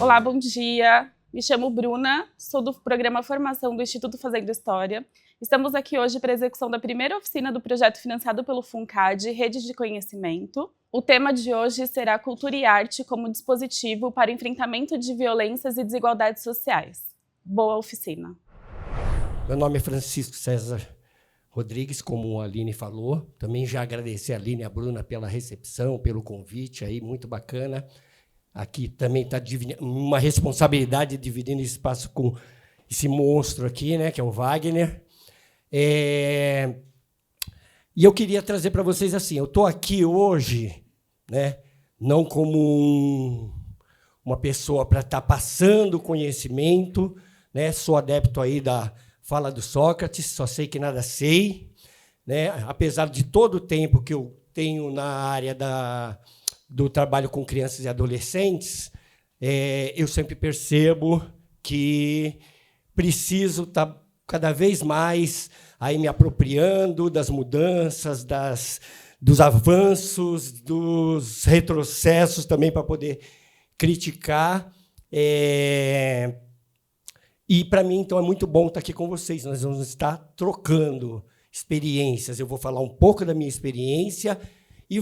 Olá, bom dia. Me chamo Bruna, sou do programa Formação do Instituto Fazendo História. Estamos aqui hoje para a execução da primeira oficina do projeto financiado pelo FUNCAD, Redes de Conhecimento. O tema de hoje será Cultura e Arte como dispositivo para o enfrentamento de violências e desigualdades sociais. Boa oficina. Meu nome é Francisco César Rodrigues, como a Aline falou. Também já agradecer a Aline e a Bruna pela recepção, pelo convite, aí, muito bacana. Aqui também está uma responsabilidade dividindo espaço com esse monstro aqui, né, que é o Wagner. E eu queria trazer para vocês assim, eu estou aqui hoje, né, não como uma pessoa para estar passando conhecimento, né, sou adepto aí da fala do Sócrates, só sei que nada sei, né, apesar de todo o tempo que eu tenho na área do trabalho com crianças e adolescentes, eu sempre percebo que preciso estar cada vez mais aí me apropriando das mudanças, dos avanços, dos retrocessos também para poder criticar. E, para mim, então, é muito bom estar aqui com vocês. Nós vamos estar trocando experiências. Eu vou falar um pouco da minha experiência e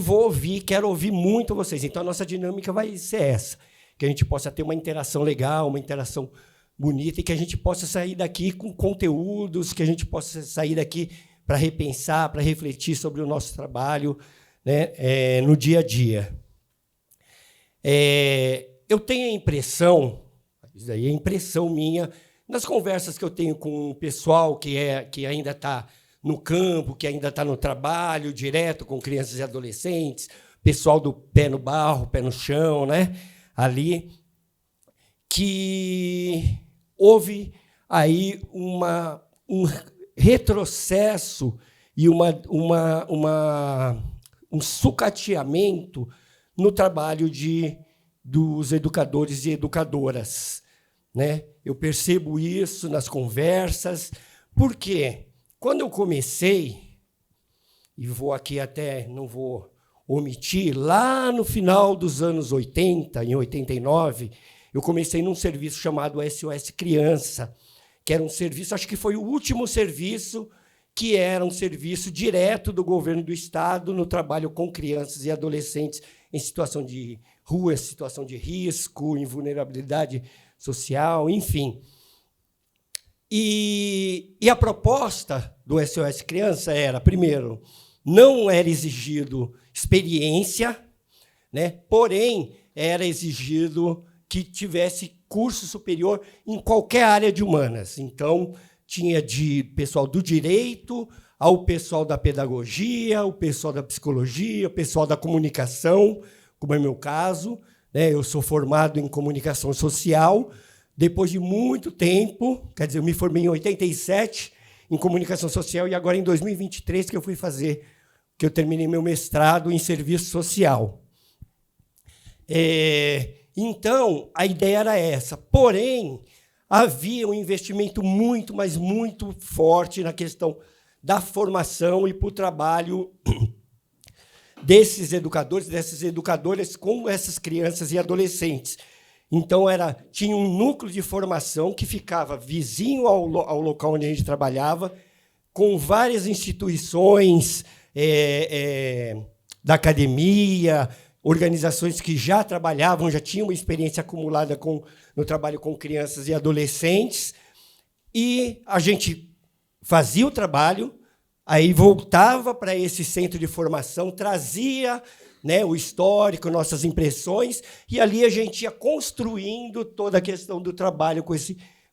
quero ouvir muito vocês. Então, a nossa dinâmica vai ser essa, que a gente possa ter uma interação legal, uma interação bonita, e que a gente possa sair daqui com conteúdos, que a gente possa sair daqui para repensar, para refletir sobre o nosso trabalho, né, no dia a dia. Eu tenho a impressão, isso aí é impressão minha, nas conversas que eu tenho com o pessoal que ainda está no campo, que ainda está no trabalho direto com crianças e adolescentes, pessoal do pé no barro, pé no chão, né, ali, que houve aí um retrocesso e um sucateamento no trabalho dos educadores e educadoras, né? Eu percebo isso nas conversas, porque quando eu comecei, e vou aqui até, não vou omitir, lá no final dos anos 80, em 89, eu comecei num serviço chamado SOS Criança, que era um serviço, acho que foi o último serviço que era um serviço direto do governo do Estado no trabalho com crianças e adolescentes em situação de rua, em situação de risco, em vulnerabilidade social, enfim. E a proposta do SOS Criança era, primeiro, não era exigido experiência, né? Porém, era exigido que tivesse curso superior em qualquer área de humanas. Então, tinha de pessoal do direito ao pessoal da pedagogia, o pessoal da psicologia, o pessoal da comunicação, como é o meu caso, né? Eu sou formado em comunicação social. Depois de muito tempo, quer dizer, eu me formei em 87 em comunicação social e agora em 2023 que eu terminei meu mestrado em serviço social. Então, a ideia era essa. Porém, havia um investimento muito, mas muito forte na questão da formação e para o trabalho desses educadores, dessas educadoras com essas crianças e adolescentes. Então, tinha um núcleo de formação que ficava vizinho ao local onde a gente trabalhava, com várias instituições da academia, organizações que já trabalhavam, já tinham uma experiência acumulada no trabalho com crianças e adolescentes, e a gente fazia o trabalho, aí voltava para esse centro de formação, trazia, né, o histórico, nossas impressões, e ali a gente ia construindo toda a questão do trabalho com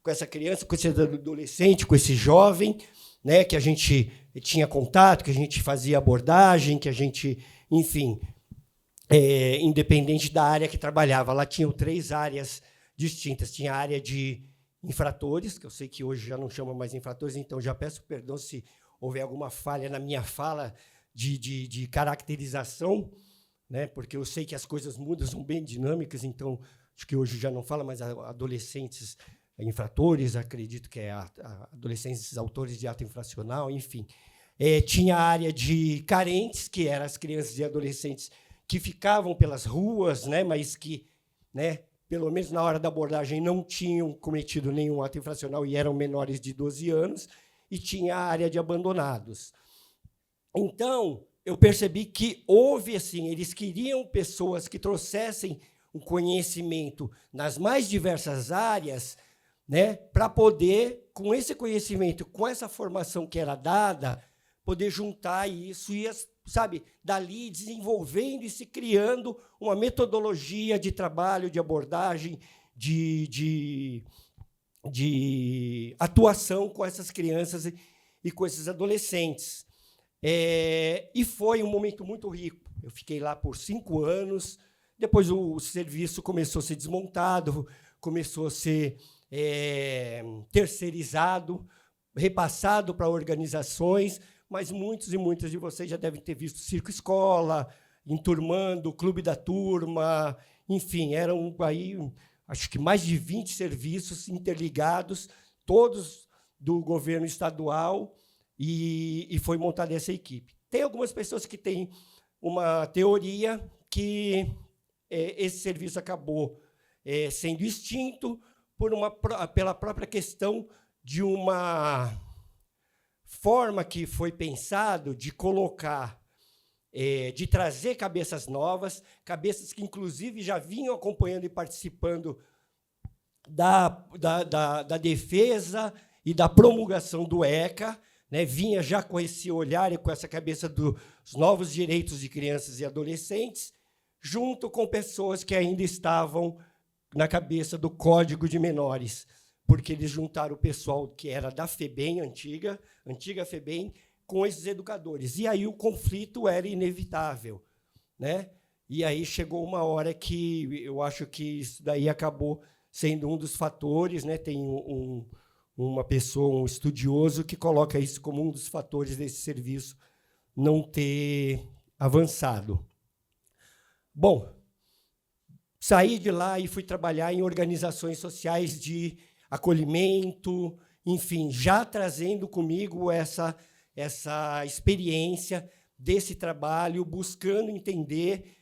essa criança, com esse adolescente, com esse jovem, né, que a gente tinha contato, que a gente fazia abordagem, que a gente, enfim, independente da área que trabalhava. Lá tinham 3 áreas distintas. Tinha a área de infratores, que eu sei que hoje já não chama mais infratores, então já peço perdão se houver alguma falha na minha fala de caracterização, né, porque eu sei que as coisas mudam, são bem dinâmicas, então acho que hoje já não fala mais adolescentes infratores, acredito que é adolescentes autores de ato infracional, enfim. Tinha a área de carentes, que eram as crianças e adolescentes que ficavam pelas ruas, né, mas que, né, pelo menos na hora da abordagem, não tinham cometido nenhum ato infracional e eram menores de 12 anos, e tinha a área de abandonados. Então, eu percebi que houve, assim, eles queriam pessoas que trouxessem o conhecimento nas mais diversas áreas, né, para poder, com esse conhecimento, com essa formação que era dada, poder juntar isso e, sabe, dali desenvolvendo e se criando uma metodologia de trabalho, de abordagem, de atuação com essas crianças e com esses adolescentes. E foi um momento muito rico. Eu fiquei lá por 5 anos, depois o serviço começou a ser desmontado, começou a ser terceirizado, repassado para organizações, mas muitos e muitas de vocês já devem ter visto Circo Escola, Enturmando, Clube da Turma, enfim, eram aí, acho que mais de 20 serviços interligados, todos do governo estadual, e foi montada essa equipe. Tem algumas pessoas que têm uma teoria que esse serviço acabou sendo extinto pela própria questão de uma forma que foi pensado de colocar, de trazer cabeças novas, cabeças que, inclusive, já vinham acompanhando e participando da defesa e da promulgação do ECA, né, vinha já com esse olhar e com essa cabeça dos novos direitos de crianças e adolescentes, junto com pessoas que ainda estavam na cabeça do Código de Menores, porque eles juntaram o pessoal que era da FEBEM, antiga FEBEM, com esses educadores. E aí o conflito era inevitável, né? E aí chegou uma hora que eu acho que isso daí acabou sendo um dos fatores, né? Tem uma pessoa, um estudioso, que coloca isso como um dos fatores desse serviço não ter avançado. Bom, saí de lá e fui trabalhar em organizações sociais de acolhimento, enfim, já trazendo comigo essa experiência desse trabalho, buscando entender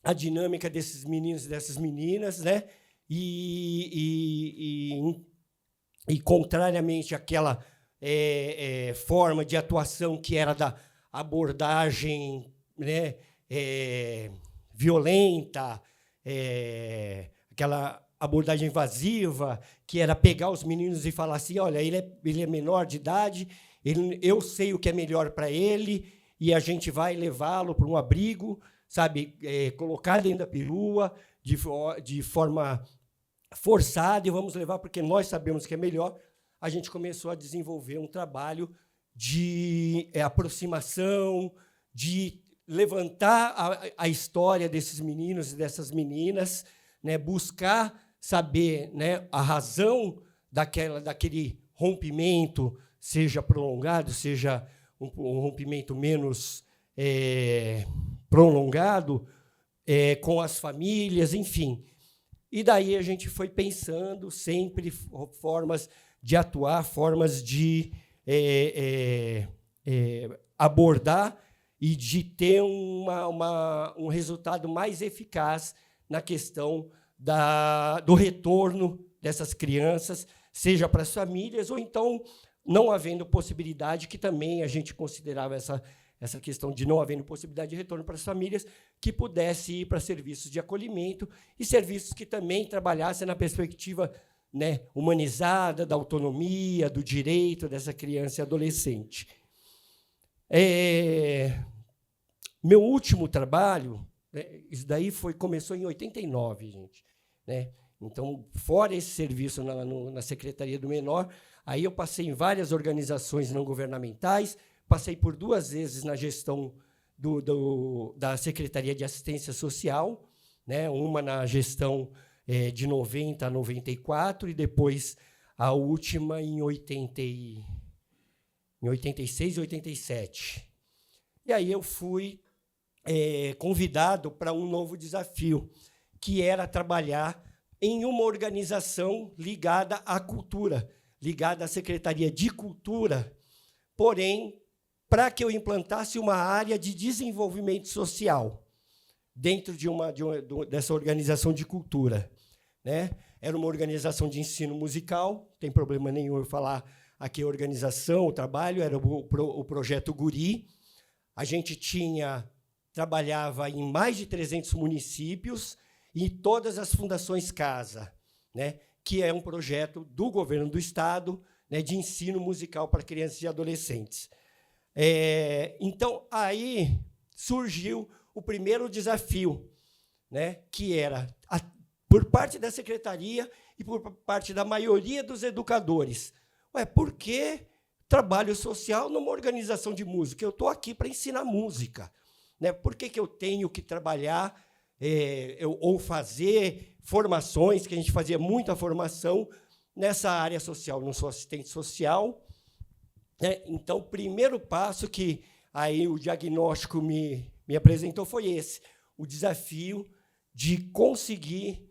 a dinâmica desses meninos e dessas meninas, né? E contrariamente àquela forma de atuação que era da abordagem, né, violenta, aquela abordagem invasiva, que era pegar os meninos e falar assim, olha, ele é menor de idade, eu sei o que é melhor para ele, e a gente vai levá-lo para um abrigo, sabe, colocar dentro da perua, de forma forçada, e vamos levar porque nós sabemos que é melhor. A gente começou a desenvolver um trabalho de aproximação, de levantar a história desses meninos e dessas meninas, né, buscar saber, né, a razão daquele rompimento, seja prolongado, seja um rompimento menos prolongado, com as famílias, enfim. E daí a gente foi pensando sempre formas de atuar, formas de abordar e de ter um resultado mais eficaz na questão do retorno dessas crianças, seja para as famílias, ou então, não havendo possibilidade, que também a gente considerava essa questão de não havendo possibilidade de retorno para as famílias, que pudesse ir para serviços de acolhimento e serviços que também trabalhassem na perspectiva, né, humanizada, da autonomia, do direito dessa criança e adolescente. Meu último trabalho, né, isso daí começou em 89, gente, né? Então, fora esse serviço na Secretaria do Menor, aí eu passei em várias organizações não governamentais, passei por 2 vezes na gestão da Secretaria de Assistência Social, né, uma na gestão de 90 a 94, e depois a última em 86 e 87. E aí eu fui convidado para um novo desafio, que era trabalhar em uma organização ligada à cultura, ligada à Secretaria de Cultura, porém, para que eu implantasse uma área de desenvolvimento social dentro dessa organização de cultura. né? Era uma organização de ensino musical, não tem problema nenhum eu falar aqui a organização, o trabalho, era o projeto Guri. A gente trabalhava em mais de 300 municípios e todas as fundações Casa, né? Que é um projeto do governo do Estado, né, de ensino musical para crianças e adolescentes. Então, aí surgiu o primeiro desafio, né, que era, por parte da secretaria e por parte da maioria dos educadores, por que trabalho social numa organização de música? Eu estou aqui para ensinar música, né? Por que eu tenho que trabalhar ou fazer formações, que a gente fazia muita formação nessa área social? Não sou assistente social, né? Então, o primeiro passo que aí o diagnóstico me apresentou foi esse, o desafio de conseguir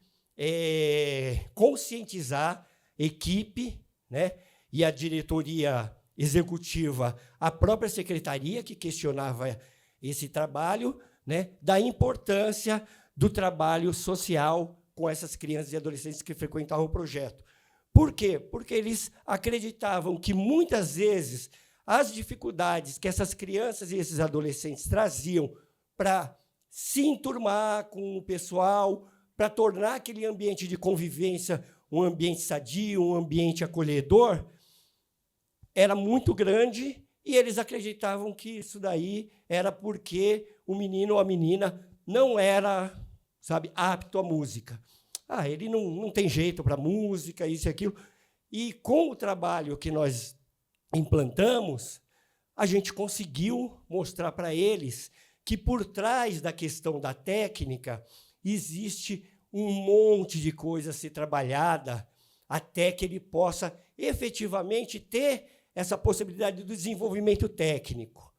conscientizar a equipe, né, e a diretoria executiva, a própria secretaria, que questionava esse trabalho, né, da importância do trabalho social com essas crianças e adolescentes que frequentavam o projeto. Por quê? Porque eles acreditavam que, muitas vezes, as dificuldades que essas crianças e esses adolescentes traziam para se enturmar com o pessoal, para tornar aquele ambiente de convivência um ambiente sadio, um ambiente acolhedor, era muito grande, e eles acreditavam que isso daí era porque o menino ou a menina não era, sabe, apto à música. Ele não tem jeito para música, isso e aquilo. E, com o trabalho que nós implantamos, a gente conseguiu mostrar para eles que, por trás da questão da técnica, existe um monte de coisa a ser trabalhada até que ele possa efetivamente ter essa possibilidade do desenvolvimento técnico.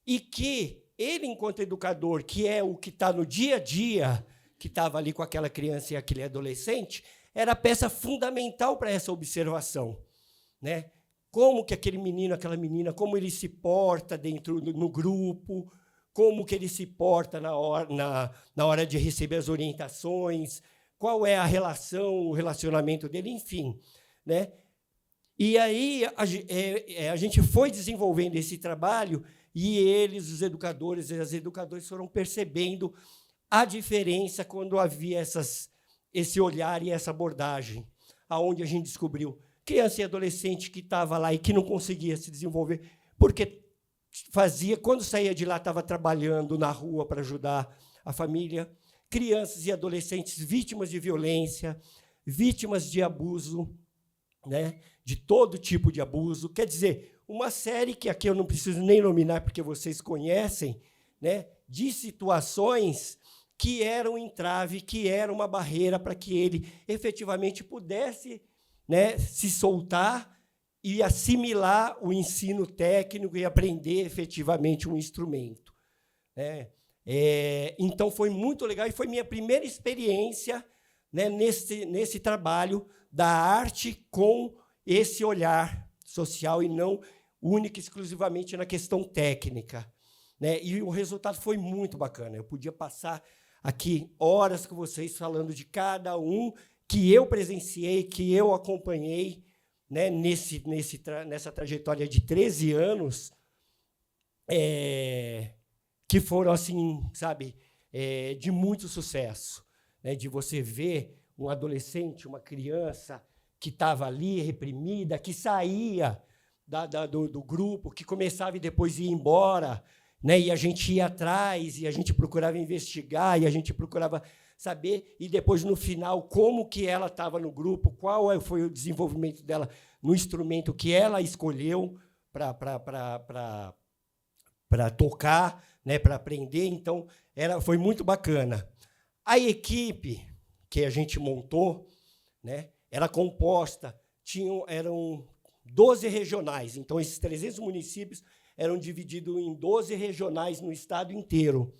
E que ele, enquanto educador, que é o que está no dia a dia, que estava ali com aquela criança e aquele adolescente, era a peça fundamental para essa observação, né? Como que aquele menino, aquela menina, como ele se porta no grupo, como que ele se porta na hora de receber as orientações, qual é a relação, o relacionamento dele, enfim, né? E aí a gente foi desenvolvendo esse trabalho, e eles, os educadores e as educadoras, foram percebendo a diferença quando havia esse olhar e essa abordagem, aonde a gente descobriu criança e adolescente que estava lá e que não conseguia se desenvolver, porque quando saía de lá, estava trabalhando na rua para ajudar a família, crianças e adolescentes vítimas de violência, vítimas de abuso, né, de todo tipo de abuso. Quer dizer, uma série que aqui eu não preciso nem nominar, porque vocês conhecem, né, de situações que eram um entrave, que era uma barreira para que ele efetivamente pudesse, né, se soltar e assimilar o ensino técnico e aprender efetivamente um instrumento, né? Então, foi muito legal, e foi minha primeira experiência, né, nesse trabalho da arte com esse olhar social e não única e exclusivamente na questão técnica, né? E o resultado foi muito bacana. Eu podia passar aqui horas com vocês falando de cada um que eu presenciei, que eu acompanhei, né, nessa trajetória de 13 anos, que foram, assim, sabe, de muito sucesso, né, de você ver um adolescente, uma criança que estava ali reprimida, que saía do grupo, que começava e depois ia embora, né, e a gente ia atrás, e a gente procurava investigar, e a gente procurava saber, e depois, no final, como que ela estava no grupo, qual foi o desenvolvimento dela no instrumento que ela escolheu para tocar, né, para aprender. Então, foi muito bacana. A equipe que a gente montou, né, era composta, eram 12 regionais. Então, esses 300 municípios eram divididos em 12 regionais no estado inteiro.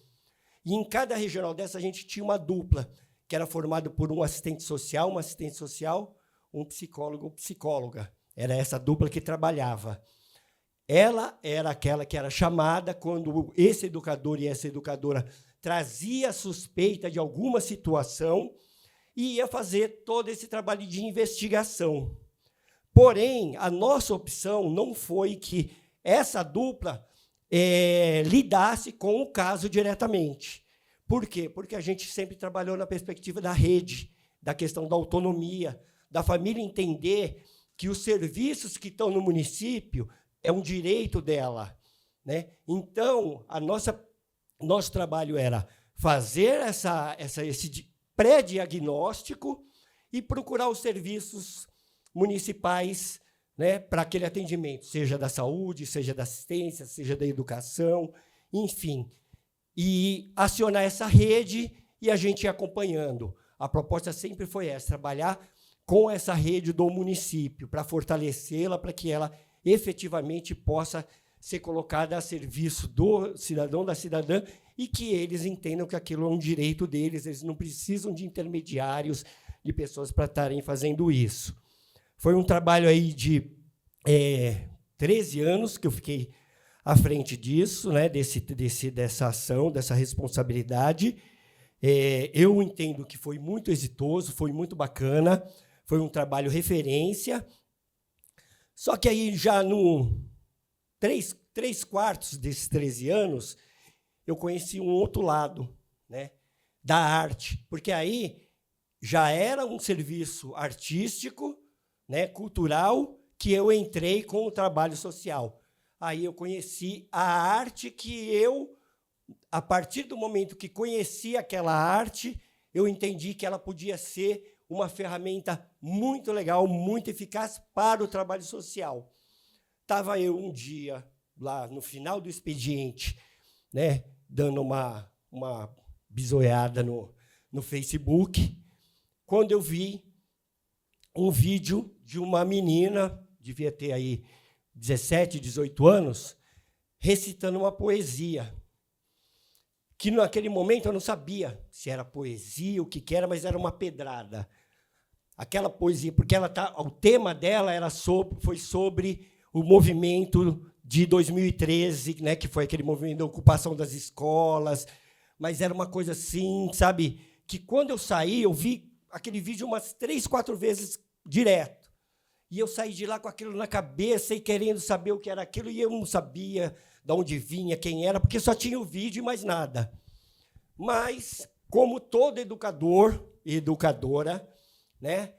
E, em cada regional dessa, a gente tinha uma dupla, que era formada por um assistente social, uma assistente social, um psicólogo ou psicóloga. Era essa dupla que trabalhava. Ela era aquela que era chamada quando esse educador e essa educadora trazia suspeita de alguma situação, e ia fazer todo esse trabalho de investigação. Porém, a nossa opção não foi que essa dupla lidasse com o caso diretamente. Por quê? Porque a gente sempre trabalhou na perspectiva da rede, da questão da autonomia, da família entender que os serviços que estão no município é um direito dela, né? Então, nosso trabalho era fazer esse pré-diagnóstico e procurar os serviços municipais, né, para aquele atendimento, seja da saúde, seja da assistência, seja da educação, enfim, e acionar essa rede e a gente ir acompanhando. A proposta sempre foi essa, trabalhar com essa rede do município, para fortalecê-la, para que ela efetivamente possa ser colocada a serviço do cidadão, da cidadã, e que eles entendam que aquilo é um direito deles, eles não precisam de intermediários, de pessoas para estarem fazendo isso. Foi um trabalho aí de 13 anos que eu fiquei à frente disso, né, dessa ação, dessa responsabilidade. Eu entendo que foi muito exitoso, foi muito bacana, foi um trabalho referência. Só que aí, já no 3/4 desses 13 anos, eu conheci um outro lado, né, da arte, porque aí já era um serviço artístico, né, cultural, que eu entrei com o trabalho social. Aí eu conheci a arte que a partir do momento que conheci aquela arte, eu entendi que ela podia ser uma ferramenta muito legal, muito eficaz para o trabalho social. Estava eu um dia, lá no final do expediente, né, dando uma bisoiada no Facebook, quando eu vi um vídeo de uma menina, devia ter aí 17, 18 anos, recitando uma poesia, que naquele momento eu não sabia se era poesia, o que era, mas era uma pedrada. Aquela poesia, porque o tema dela foi sobre o movimento de 2013, né, que foi aquele movimento da ocupação das escolas, mas era uma coisa assim, sabe, que quando eu saí, eu vi aquele vídeo umas 3, 4 vezes direto. E eu saí de lá com aquilo na cabeça e querendo saber o que era aquilo, e eu não sabia de onde vinha, quem era, porque só tinha o vídeo e mais nada. Mas, como todo educador e educadora, né,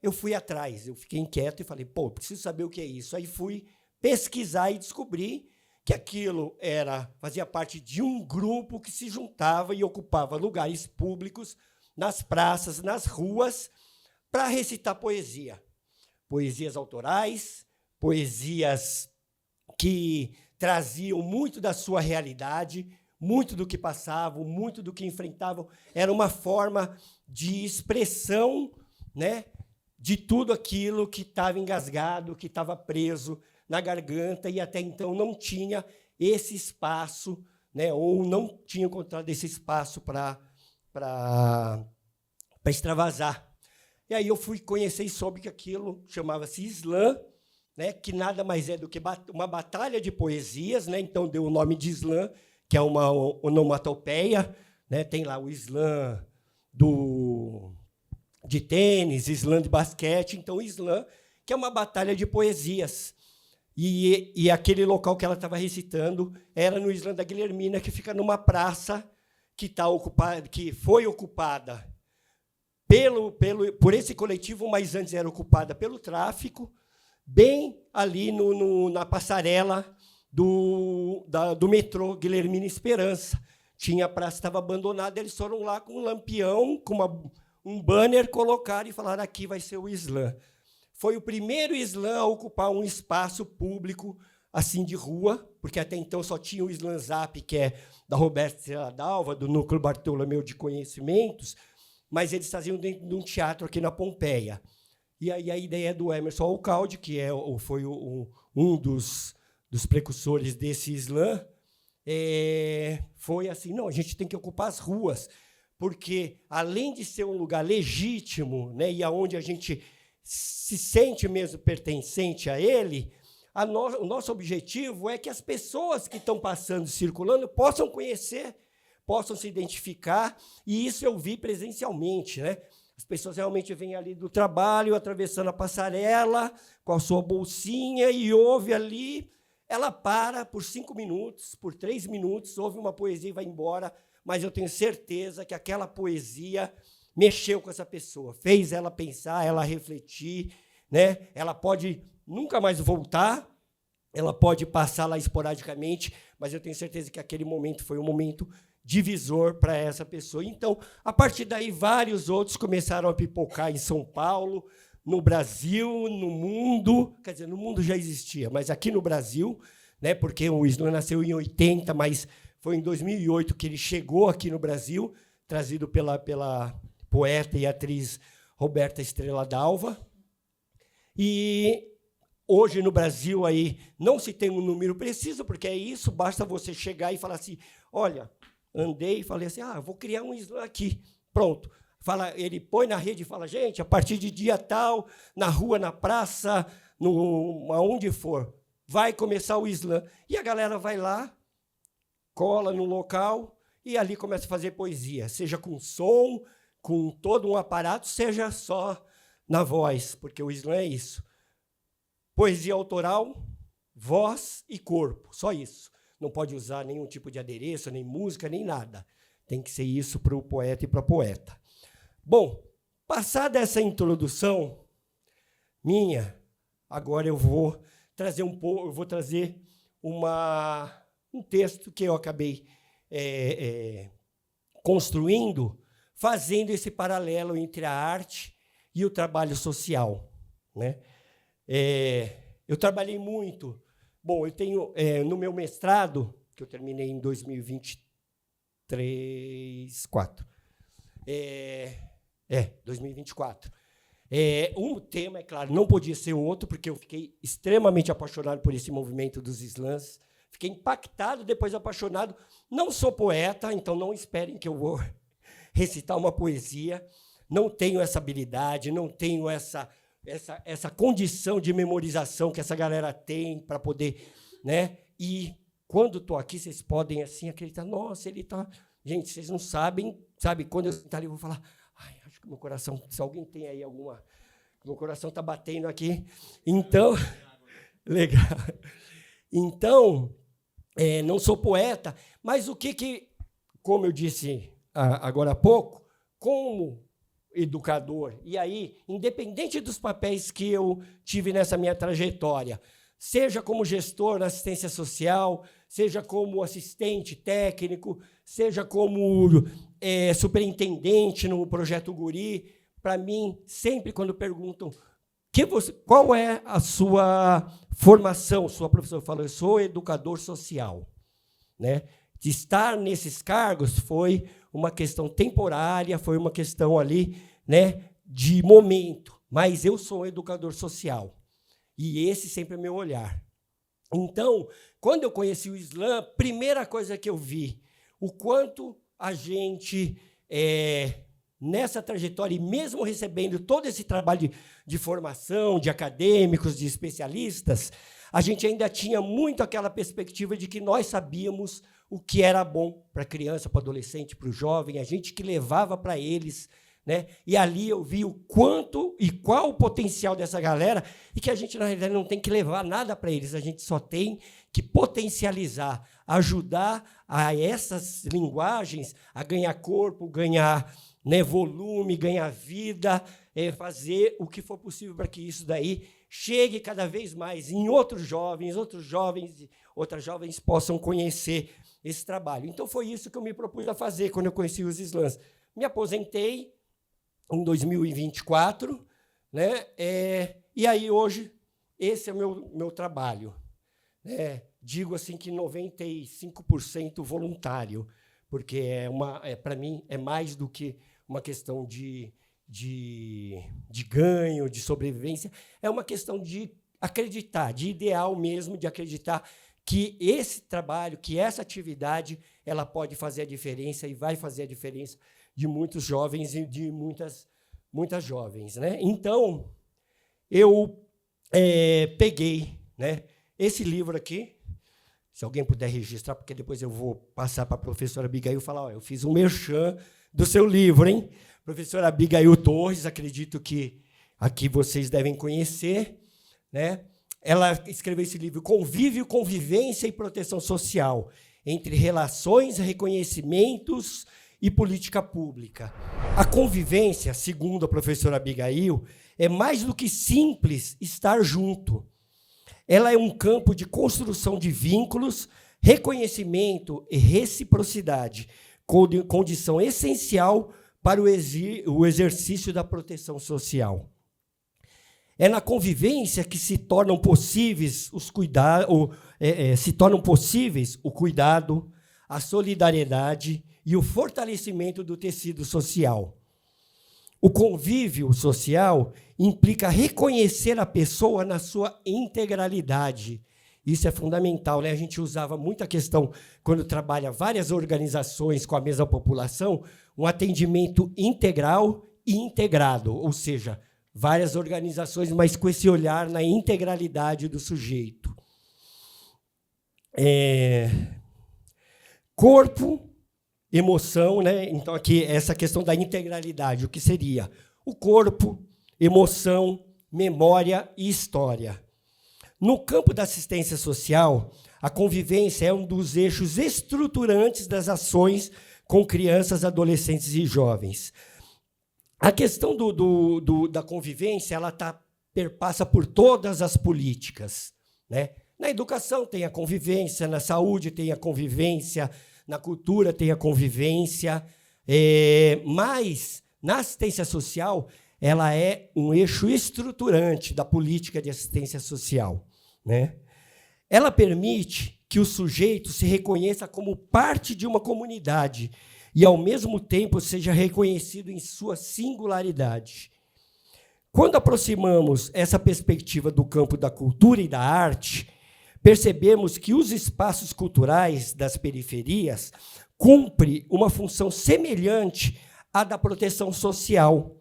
eu fui atrás, eu fiquei inquieto e falei, preciso saber o que é isso. Aí fui pesquisar e descobri que aquilo fazia parte de um grupo que se juntava e ocupava lugares públicos, nas praças, nas ruas, para recitar poesia. Poesias autorais, poesias que traziam muito da sua realidade, muito do que passavam, muito do que enfrentavam. Era uma forma de expressão, né, de tudo aquilo que estava engasgado, que estava preso na garganta, e até então não tinha esse espaço, né, ou não tinha encontrado esse espaço para extravasar. E aí eu fui conhecer e soube que aquilo chamava-se slam, né, que nada mais é do que uma batalha de poesias, né, então deu o nome de slam, que é uma onomatopeia, né, tem lá o slam de tênis, slam de basquete, então slam, que é uma batalha de poesias. E aquele local que ela estava recitando era no slam da Guilhermina, que fica numa praça que foi ocupada por esse coletivo, mas antes era ocupada pelo tráfico, bem ali na passarela do metrô Guilhermina Esperança. A praça estava abandonada, eles foram lá com um lampião, com um banner, colocaram e falaram, aqui vai ser o slam. Foi o primeiro slam a ocupar um espaço público assim de rua, porque até então só tinha o Slam Zap, que é da Roberta Estrela Dalva, do Núcleo Bartolomeu de Conhecimentos, mas eles faziam dentro de um teatro aqui na Pompeia. E aí a ideia do Emerson Alcalde, que foi um dos precursores desse slam, foi assim, não, a gente tem que ocupar as ruas, porque, além de ser um lugar legítimo, né, e aonde a gente se sente mesmo pertencente a ele, o nosso objetivo é que as pessoas que estão passando, circulando, possam conhecer, possam se identificar, e isso eu vi presencialmente, né? As pessoas realmente vêm ali do trabalho, atravessando a passarela, com a sua bolsinha, e ouve ali, ela para por 5 minutos, por 3 minutos, ouve uma poesia e vai embora, mas eu tenho certeza que aquela poesia mexeu com essa pessoa, fez ela pensar, ela refletir, né? Ela pode nunca mais voltar, ela pode passar lá esporadicamente, mas eu tenho certeza que aquele momento foi um momento divisor para essa pessoa. Então, a partir daí, vários outros começaram a pipocar em São Paulo, no Brasil, no mundo. Quer dizer, no mundo já existia, mas aqui no Brasil, né, porque o Slam nasceu em 80, mas foi em 2008 que ele chegou aqui no Brasil, trazido pela poeta e atriz Roberta Estrela Dalva. E hoje, no Brasil, aí, não se tem um número preciso, porque é isso, basta você chegar e falar assim, olha, andei e falei assim, vou criar um slam aqui, pronto. Ele põe na rede e fala, gente, a partir de dia tal, na rua, na praça, aonde for, vai começar o slam. E a galera vai lá, cola no local, e ali começa a fazer poesia, seja com som, com todo um aparato, seja só na voz, porque o slam é isso. Poesia autoral, voz e corpo, só isso. Não pode usar nenhum tipo de adereço, nem música, nem nada. Tem que ser isso para o poeta e para a poeta. Bom, passada essa introdução minha, agora eu vou trazer um texto que eu acabei construindo, fazendo esse paralelo entre a arte e o trabalho social, né? Eu trabalhei muito. Bom, eu tenho, no meu mestrado, que eu terminei em 2024, 2024. Um tema, é claro, não podia ser outro, porque eu fiquei extremamente apaixonado por esse movimento dos slams. Fiquei impactado, depois apaixonado. Não sou poeta, então não esperem que eu vou recitar uma poesia. Não tenho essa habilidade, não tenho essa condição de memorização que essa galera tem para poder, né? E quando estou aqui, vocês podem assim acreditar, nossa, ele está... Gente, vocês não sabem, sabe? Quando eu sentar ali, eu vou falar, acho que meu coração, se alguém tem aí alguma... Meu coração está batendo aqui. Então, legal. Então, não sou poeta, mas o que, como eu disse agora há pouco, como educador, e aí, independente dos papéis que eu tive nessa minha trajetória, seja como gestor na assistência social, seja como assistente técnico, seja como superintendente no Projeto Guri, para mim, sempre quando perguntam qual é a sua formação, sua profissão, eu falo, eu sou educador social, né? De estar nesses cargos foi uma questão temporária, foi uma questão ali, né, de momento, mas eu sou um educador social, e esse sempre é meu olhar. Então, quando eu conheci o slam, primeira coisa que eu vi, o quanto a gente, nessa trajetória, e mesmo recebendo todo esse trabalho de formação, de acadêmicos, de especialistas, a gente ainda tinha muito aquela perspectiva de que nós sabíamos o que era bom para a criança, para o adolescente, para o jovem, a gente que levava para eles, né? E ali eu vi o quanto e qual o potencial dessa galera, e que a gente, na realidade, não tem que levar nada para eles, a gente só tem que potencializar, ajudar a essas linguagens a ganhar corpo, ganhar, né, volume, ganhar vida, fazer o que for possível para que isso daí chegue cada vez mais em outros jovens, outras jovens possam conhecer esse trabalho. Então, foi isso que eu me propus a fazer quando eu conheci os slams. Me aposentei em 2024, né? E aí, hoje, esse é o meu trabalho. Digo assim que 95% voluntário, porque para mim é mais do que uma questão de ganho, de sobrevivência, é uma questão de acreditar, de ideal mesmo, de acreditar que esse trabalho, que essa atividade, ela pode fazer a diferença e vai fazer a diferença de muitos jovens e de muitas jovens, né? Então, eu peguei, né, esse livro aqui, Se alguém puder registrar, porque depois eu vou passar para a professora Abigail falar, eu fiz um merchan do seu livro, hein? Professora Abigail Torres, acredito que aqui vocês devem conhecer, né? Ela escreveu esse livro, Convívio, Convivência e Proteção Social, entre relações, reconhecimentos e política pública. A convivência, segundo a professora Abigail, é mais do que simples estar junto. Ela é um campo de construção de vínculos, reconhecimento e reciprocidade, condição essencial para o exercício da proteção social. É na convivência que se tornam possíveis o cuidado, a solidariedade e o fortalecimento do tecido social. O convívio social implica reconhecer a pessoa na sua integralidade. Isso é fundamental, né? A gente usava muito a questão, quando trabalha várias organizações com a mesma população, um atendimento integral e integrado, ou seja, várias organizações, mas com esse olhar na integralidade do sujeito. Corpo, emoção, né? Então, aqui, essa questão da integralidade, o que seria? O corpo, emoção, memória e história. No campo da assistência social, a convivência é um dos eixos estruturantes das ações com crianças, adolescentes e jovens. A questão da convivência ela perpassa por todas as políticas, né? Na educação tem a convivência, na saúde tem a convivência, na cultura tem a convivência, mas na assistência social ela é um eixo estruturante da política de assistência social, né? Ela permite que o sujeito se reconheça como parte de uma comunidade e, ao mesmo tempo, seja reconhecido em sua singularidade. Quando aproximamos essa perspectiva do campo da cultura e da arte, percebemos que os espaços culturais das periferias cumprem uma função semelhante à da proteção social.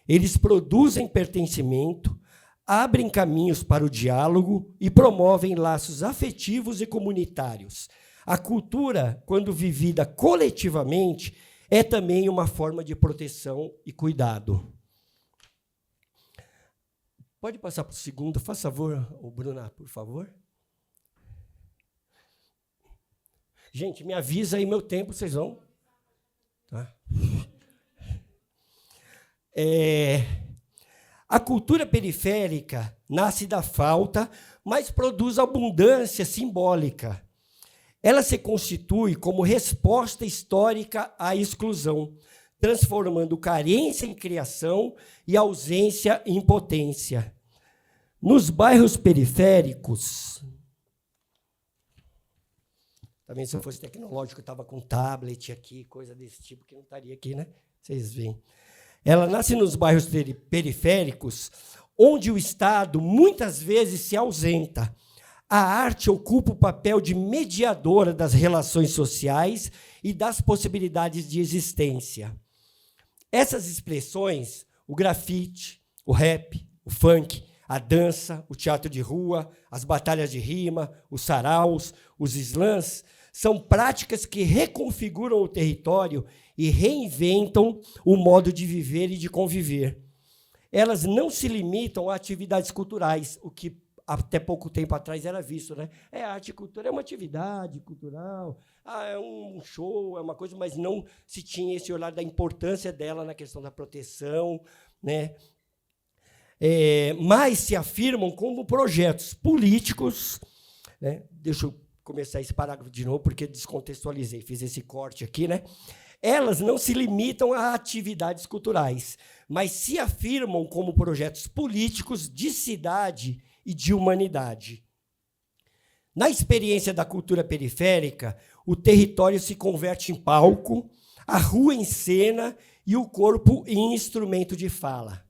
Eles produzem pertencimento, abrem caminhos para o diálogo e promovem laços afetivos e comunitários. A cultura, quando vivida coletivamente, é também uma forma de proteção e cuidado. Pode passar para o segundo, faz favor, Bruna, por favor. Gente, me avisa aí meu tempo, vocês vão. Tá? A cultura periférica nasce da falta, mas produz abundância simbólica. Ela se constitui como resposta histórica à exclusão, transformando carência em criação e ausência em potência. Nos bairros periféricos, também se eu fosse tecnológico, eu estava com tablet aqui, coisa desse tipo, que não estaria aqui, né? Vocês veem. Ela nasce nos bairros periféricos, onde o Estado muitas vezes se ausenta. A arte ocupa o papel de mediadora das relações sociais e das possibilidades de existência. Essas expressões, o grafite, o rap, o funk, a dança, o teatro de rua, as batalhas de rima, os saraus, os slams, são práticas que reconfiguram o território e reinventam o modo de viver e de conviver. Elas não se limitam a atividades culturais, o que até pouco tempo atrás era visto, né? Arte e cultura é uma atividade cultural, é um show, é uma coisa, mas não se tinha esse olhar da importância dela na questão da proteção, né? Mas se afirmam como projetos políticos, né? Deixa eu começar esse parágrafo de novo, porque descontextualizei, fiz esse corte aqui, né? Elas não se limitam a atividades culturais, mas se afirmam como projetos políticos de cidade e de humanidade. Na experiência da cultura periférica, o território se converte em palco, a rua em cena e o corpo em instrumento de fala.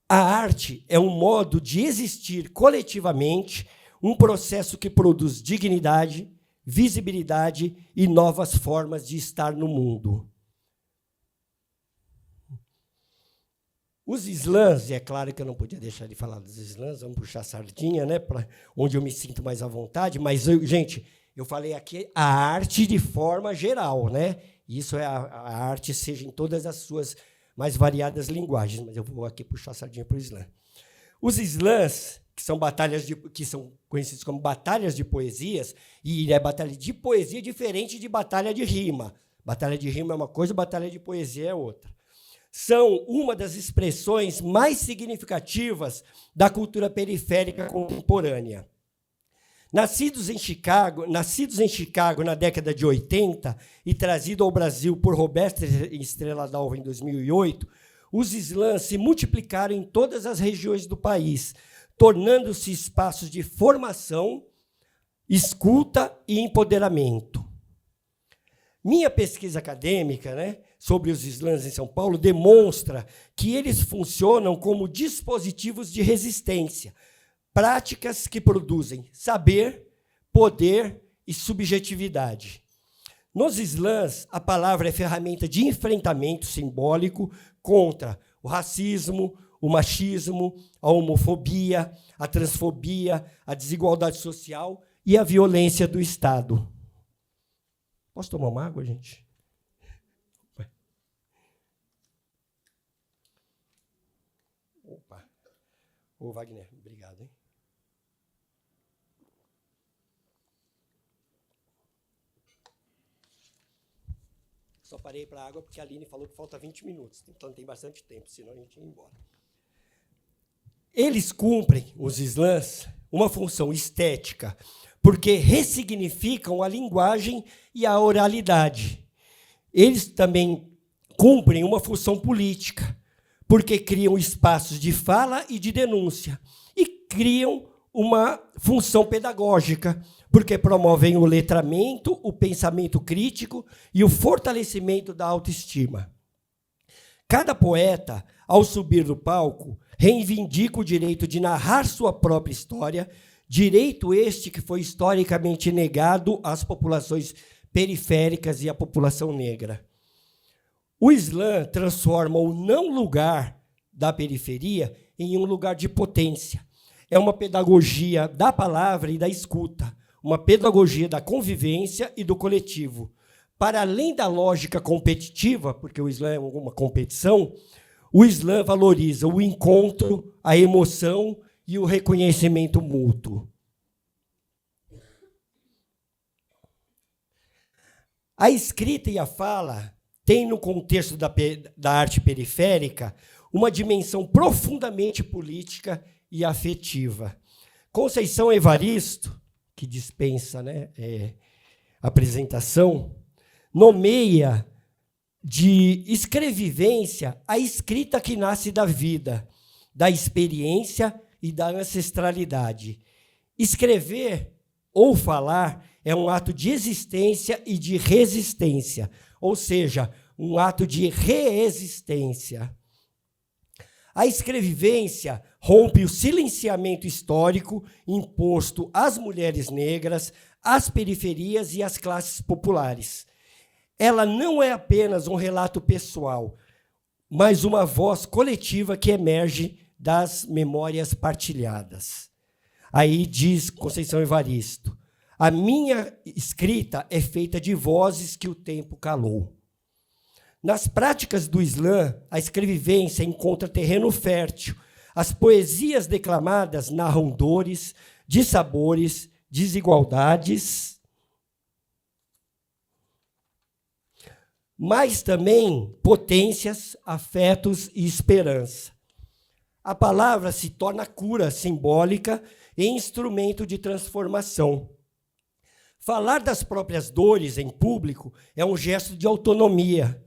A arte é um modo de existir coletivamente, um processo que produz dignidade, visibilidade e novas formas de estar no mundo. Os slams, e é claro que eu não podia deixar de falar dos slams, vamos puxar a sardinha, né, para onde eu me sinto mais à vontade, mas, gente, eu falei aqui a arte de forma geral, né? Isso é a arte, seja em todas as suas mais variadas linguagens, mas eu vou aqui puxar a sardinha para o slam. Os slams, que são conhecidos como batalhas de poesias, e é batalha de poesia diferente de batalha de rima. Batalha de rima é uma coisa, batalha de poesia é outra. São uma das expressões mais significativas da cultura periférica contemporânea. Nascidos em Chicago na década de 80 e trazido ao Brasil por Roberto Estrela Dalva em 2008, os slams se multiplicaram em todas as regiões do país, tornando-se espaços de formação, escuta e empoderamento. Minha pesquisa acadêmica, né, sobre os slams em São Paulo demonstra que eles funcionam como dispositivos de resistência, práticas que produzem saber, poder e subjetividade. Nos slams, a palavra é ferramenta de enfrentamento simbólico contra o racismo, o machismo, a homofobia, a transfobia, a desigualdade social e a violência do Estado. Posso tomar uma água, gente? Opa. Ô, Wagner, obrigado, hein? Só parei para a água porque a Aline falou que falta 20 minutos, então tem bastante tempo, senão a gente ia embora. Eles cumprem, os slams, uma função estética, porque ressignificam a linguagem e a oralidade. Eles também cumprem uma função política, porque criam espaços de fala e de denúncia, e criam uma função pedagógica, porque promovem o letramento, o pensamento crítico e o fortalecimento da autoestima. Cada poeta, ao subir do palco, reivindica o direito de narrar sua própria história, direito este que foi historicamente negado às populações periféricas e à população negra. O slam transforma o não lugar da periferia em um lugar de potência. É uma pedagogia da palavra e da escuta, uma pedagogia da convivência e do coletivo. Para além da lógica competitiva, porque o slam é uma competição, o slam valoriza o encontro, a emoção e o reconhecimento mútuo. A escrita e a fala têm, no contexto da arte periférica, uma dimensão profundamente política e afetiva. Conceição Evaristo, que dispensa, né, apresentação, nomeia de escrevivência a escrita que nasce da vida, da experiência e da ancestralidade. Escrever ou falar é um ato de existência e de resistência, ou seja, um ato de reexistência. A escrevivência rompe o silenciamento histórico imposto às mulheres negras, às periferias e às classes populares. Ela não é apenas um relato pessoal, mas uma voz coletiva que emerge das memórias partilhadas. Aí diz Conceição Evaristo: a minha escrita é feita de vozes que o tempo calou. Nas práticas do slam, a escrevivência encontra terreno fértil. As poesias declamadas narram dores, dissabores, desigualdades, mas também potências, afetos e esperança. A palavra se torna cura simbólica e instrumento de transformação. Falar das próprias dores em público é um gesto de autonomia,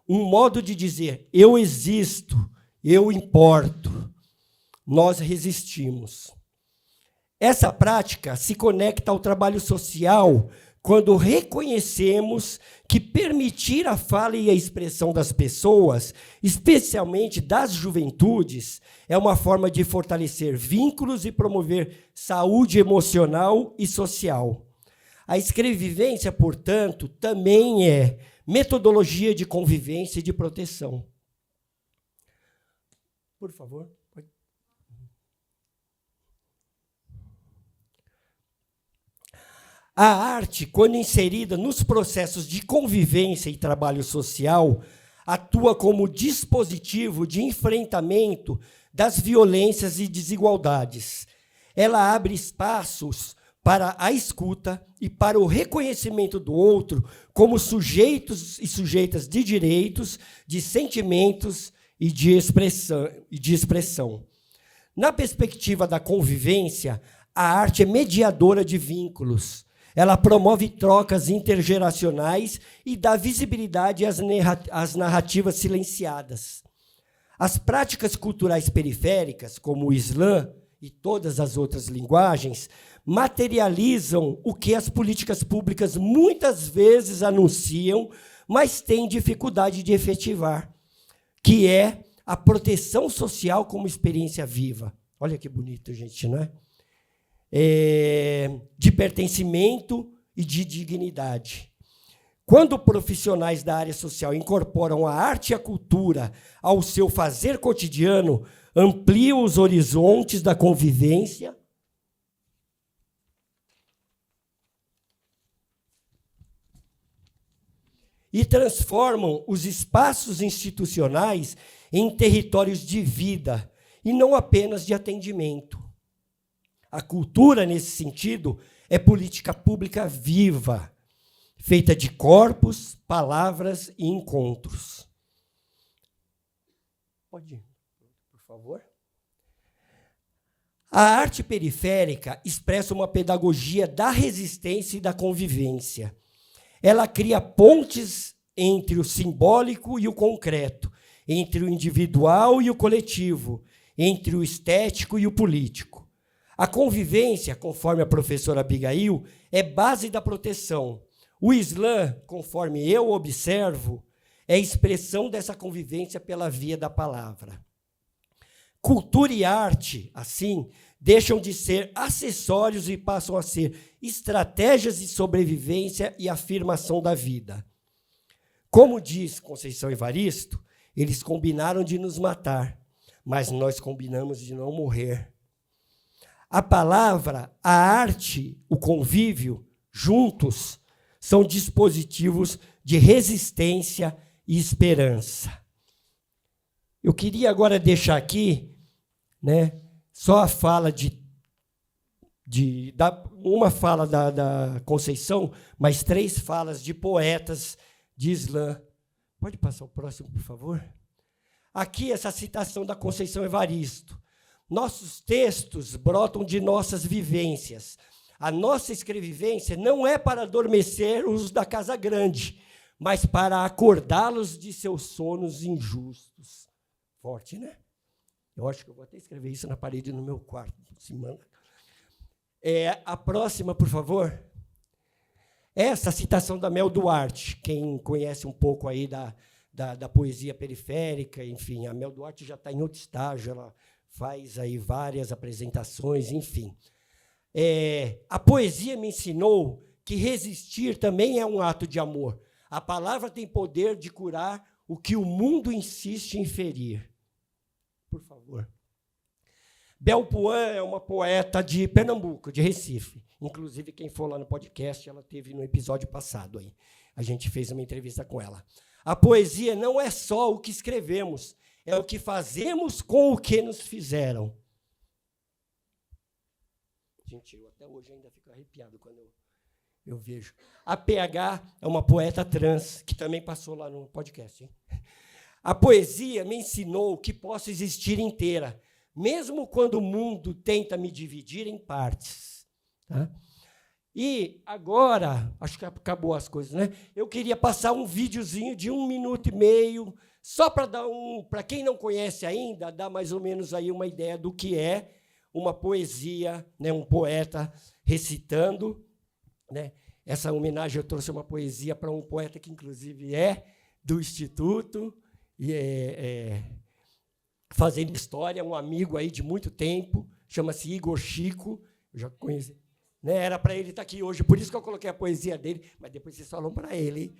um modo de dizer: eu existo, eu importo, nós resistimos. Essa prática se conecta ao trabalho social quando reconhecemos que permitir a fala e a expressão das pessoas, especialmente das juventudes, é uma forma de fortalecer vínculos e promover saúde emocional e social. A escrevivência, portanto, também é metodologia de convivência e de proteção. Por favor. Pode. A arte, quando inserida nos processos de convivência e trabalho social, atua como dispositivo de enfrentamento das violências e desigualdades. Ela abre espaços para a escuta e para o reconhecimento do outro como sujeitos e sujeitas de direitos, de sentimentos e de expressão. Na perspectiva da convivência, a arte é mediadora de vínculos. Ela promove trocas intergeracionais e dá visibilidade às narrativas silenciadas. As práticas culturais periféricas, como o Islã e todas as outras linguagens, materializam o que as políticas públicas muitas vezes anunciam, mas têm dificuldade de efetivar, que é a proteção social como experiência viva. Olha que bonito, gente, não é? De pertencimento e de dignidade. Quando profissionais da área social incorporam a arte e a cultura ao seu fazer cotidiano, ampliam os horizontes da convivência e transformam os espaços institucionais em territórios de vida e não apenas de atendimento. A cultura, nesse sentido, é política pública viva, feita de corpos, palavras e encontros. Pode ir, por favor. A arte periférica expressa uma pedagogia da resistência e da convivência. Ela cria pontes entre o simbólico e o concreto, entre o individual e o coletivo, entre o estético e o político. A convivência, conforme a professora Abigail, é base da proteção. O Islã, conforme eu observo, é expressão dessa convivência pela via da palavra. Cultura e arte, assim, deixam de ser acessórios e passam a ser estratégias de sobrevivência e afirmação da vida. Como diz Conceição Evaristo, eles combinaram de nos matar, mas nós combinamos de não morrer. A palavra, a arte, o convívio, juntos, são dispositivos de resistência e esperança. Eu queria agora deixar aqui, só a fala uma fala da Conceição, mas 3 falas de poetas de Islã. Pode passar o próximo, por favor? Aqui, essa citação da Conceição Evaristo. Nossos textos brotam de nossas vivências. A nossa escrevivência não é para adormecer os da casa grande, mas para acordá-los de seus sonos injustos. Forte, né? Eu acho que eu vou até escrever isso na parede no meu quarto. A próxima, por favor. Essa citação da Mel Duarte, quem conhece um pouco aí da poesia periférica, enfim, a Mel Duarte já está em outro estágio, ela faz aí várias apresentações, enfim. A poesia me ensinou que resistir também é um ato de amor. A palavra tem poder de curar o que o mundo insiste em ferir. Por favor. Belpuan é uma poeta de Pernambuco, de Recife. Inclusive, quem for lá no podcast, ela teve no episódio passado. Aí. A gente fez uma entrevista com ela. A poesia não é só o que escrevemos, é o que fazemos com o que nos fizeram. Gente, eu até hoje ainda fico arrepiado quando eu vejo. A PH é uma poeta trans, que também passou lá no podcast. Hein? A poesia me ensinou que posso existir inteira, mesmo quando o mundo tenta me dividir em partes. Tá? E agora, acho que acabou as coisas, né? Eu queria passar um videozinho de 1 minuto e meio, só para dar para quem não conhece ainda, dar mais ou menos aí uma ideia do que é uma poesia, né? Um poeta recitando. Né? Essa homenagem eu trouxe uma poesia para um poeta que, inclusive, é do Instituto, e fazendo história, um amigo aí de muito tempo, chama-se Igor Chico, eu já conheci. Né? Era para ele estar aqui hoje, por isso que eu coloquei a poesia dele, mas depois vocês falam para ele.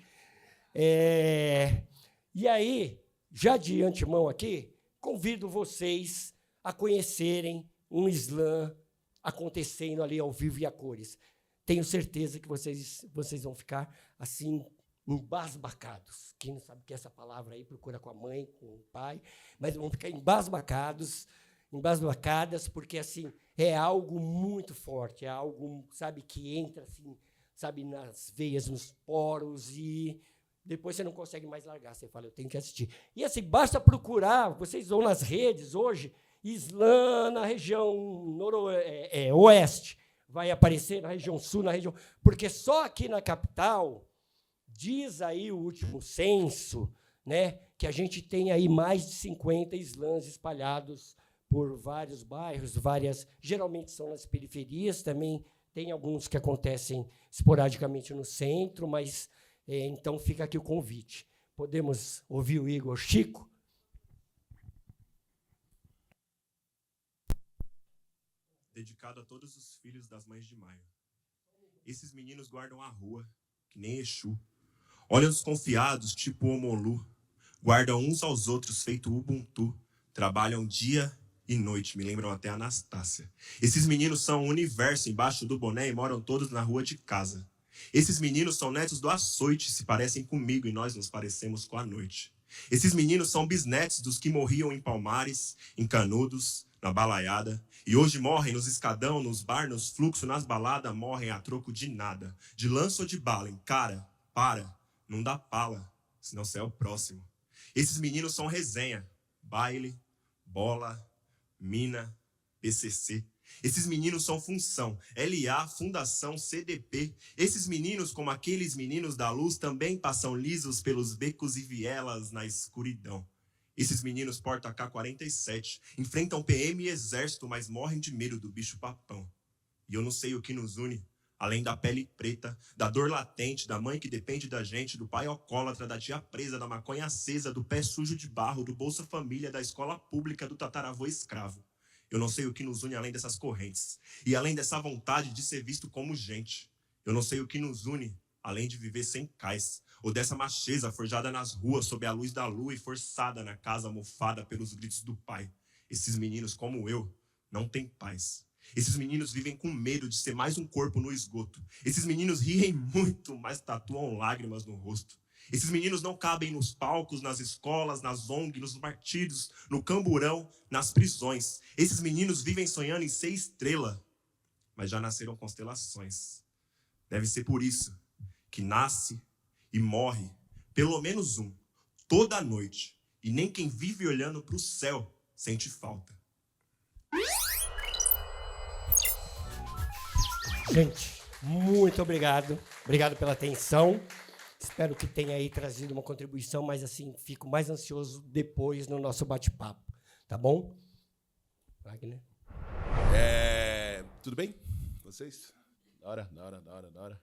E aí, já de antemão aqui, convido vocês a conhecerem um slam acontecendo ali ao vivo e a cores. Tenho certeza que vocês vão ficar assim embasbacados. Quem não sabe o que é essa palavra aí, procura com a mãe, com o pai, mas vão ficar embasbacadas, porque assim é algo muito forte, é algo, sabe, que entra assim, sabe, nas veias, nos poros, e depois você não consegue mais largar. Você fala, eu tenho que assistir. E assim, basta procurar, vocês vão nas redes hoje, slam na região oeste, vai aparecer na região sul, porque só aqui na capital, diz aí o último censo, né, que a gente tem aí mais de 50 slams espalhados por vários bairros, geralmente são nas periferias, também tem alguns que acontecem esporadicamente no centro, mas então fica aqui o convite. Podemos ouvir o Igor Chico? Dedicado a todos os filhos das mães de maio. Esses meninos guardam a rua, que nem Exu. Olham desconfiados, tipo Omolu. Guardam uns aos outros, feito Ubuntu. Trabalham dia e noite, me lembram até a Anastácia. Esses meninos são o universo embaixo do boné e moram todos na rua de casa. Esses meninos são netos do açoite, se parecem comigo e nós nos parecemos com a noite. Esses meninos são bisnetos dos que morriam em Palmares, em Canudos, na balaiada. E hoje morrem nos escadão, nos bar, nos fluxos, nas baladas, morrem a troco de nada. De lança ou de bala, encara, para, não dá pala, senão você é o próximo. Esses meninos são resenha, baile, bola, mina, PCC. Esses meninos são função, LA, fundação, CDP. Esses meninos, como aqueles meninos da luz, também passam lisos pelos becos e vielas na escuridão. Esses meninos portam AK-47, enfrentam PM e exército, mas morrem de medo do bicho papão. E eu não sei o que nos une, além da pele preta, da dor latente, da mãe que depende da gente, do pai alcoólatra, da tia presa, da maconha acesa, do pé sujo de barro, do Bolsa Família, da escola pública, do tataravô escravo. Eu não sei o que nos une além dessas correntes, e além dessa vontade de ser visto como gente. Eu não sei o que nos une além de viver sem cais, ou dessa macheza forjada nas ruas sob a luz da lua e forçada na casa mofada pelos gritos do pai. Esses meninos, como eu, não têm paz. Esses meninos vivem com medo de ser mais um corpo no esgoto. Esses meninos riem muito, mas tatuam lágrimas no rosto. Esses meninos não cabem nos palcos, nas escolas, nas ONG, nos partidos, no camburão, nas prisões. Esses meninos vivem sonhando em ser estrela, mas já nasceram constelações. Deve ser por isso que nasce e morre, pelo menos um, toda noite. E nem quem vive olhando para o céu sente falta. Gente, muito obrigado. Obrigado pela atenção. Espero que tenha aí trazido uma contribuição, mas assim, fico mais ansioso depois no nosso bate-papo. Tá bom? Wagner? Tudo bem? Vocês? Da hora.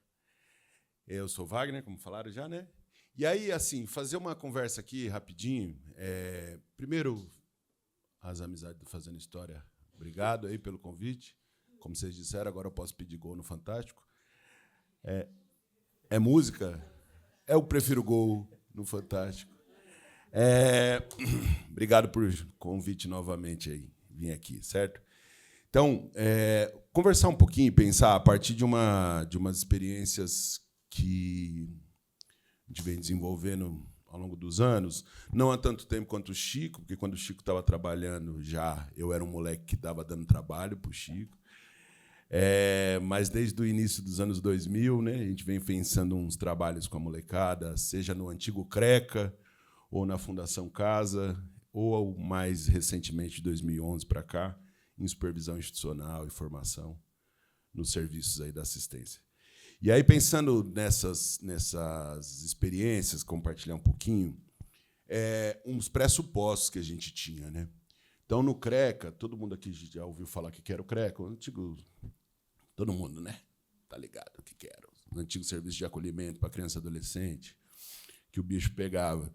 Eu sou Wagner, como falaram já, né? E aí, assim, fazer uma conversa aqui rapidinho. Primeiro, as amizades do Fazendo História. Obrigado aí pelo convite. Como vocês disseram, agora eu posso pedir gol no Fantástico. É música? Eu prefiro gol no Fantástico. Obrigado por convite novamente aí, vim aqui, certo? Então, conversar um pouquinho e pensar a partir de umas experiências que a gente vem desenvolvendo ao longo dos anos, não há tanto tempo quanto o Chico, porque quando o Chico estava trabalhando já, eu era um moleque que estava dando trabalho para o Chico. Mas desde o início dos anos 2000, né, a gente vem pensando uns trabalhos com a molecada, seja no antigo CRECA, ou na Fundação Casa, ou mais recentemente, de 2011 para cá, em supervisão institucional e formação nos serviços aí da assistência. E aí, pensando nessas experiências, compartilhar um pouquinho, uns pressupostos que a gente tinha, né? Então, no CRECA, todo mundo aqui já ouviu falar que era o CRECA, o antigo... Todo mundo, né? Tá ligado o que era. O antigo serviço de acolhimento para criança e adolescente, que o bicho pegava.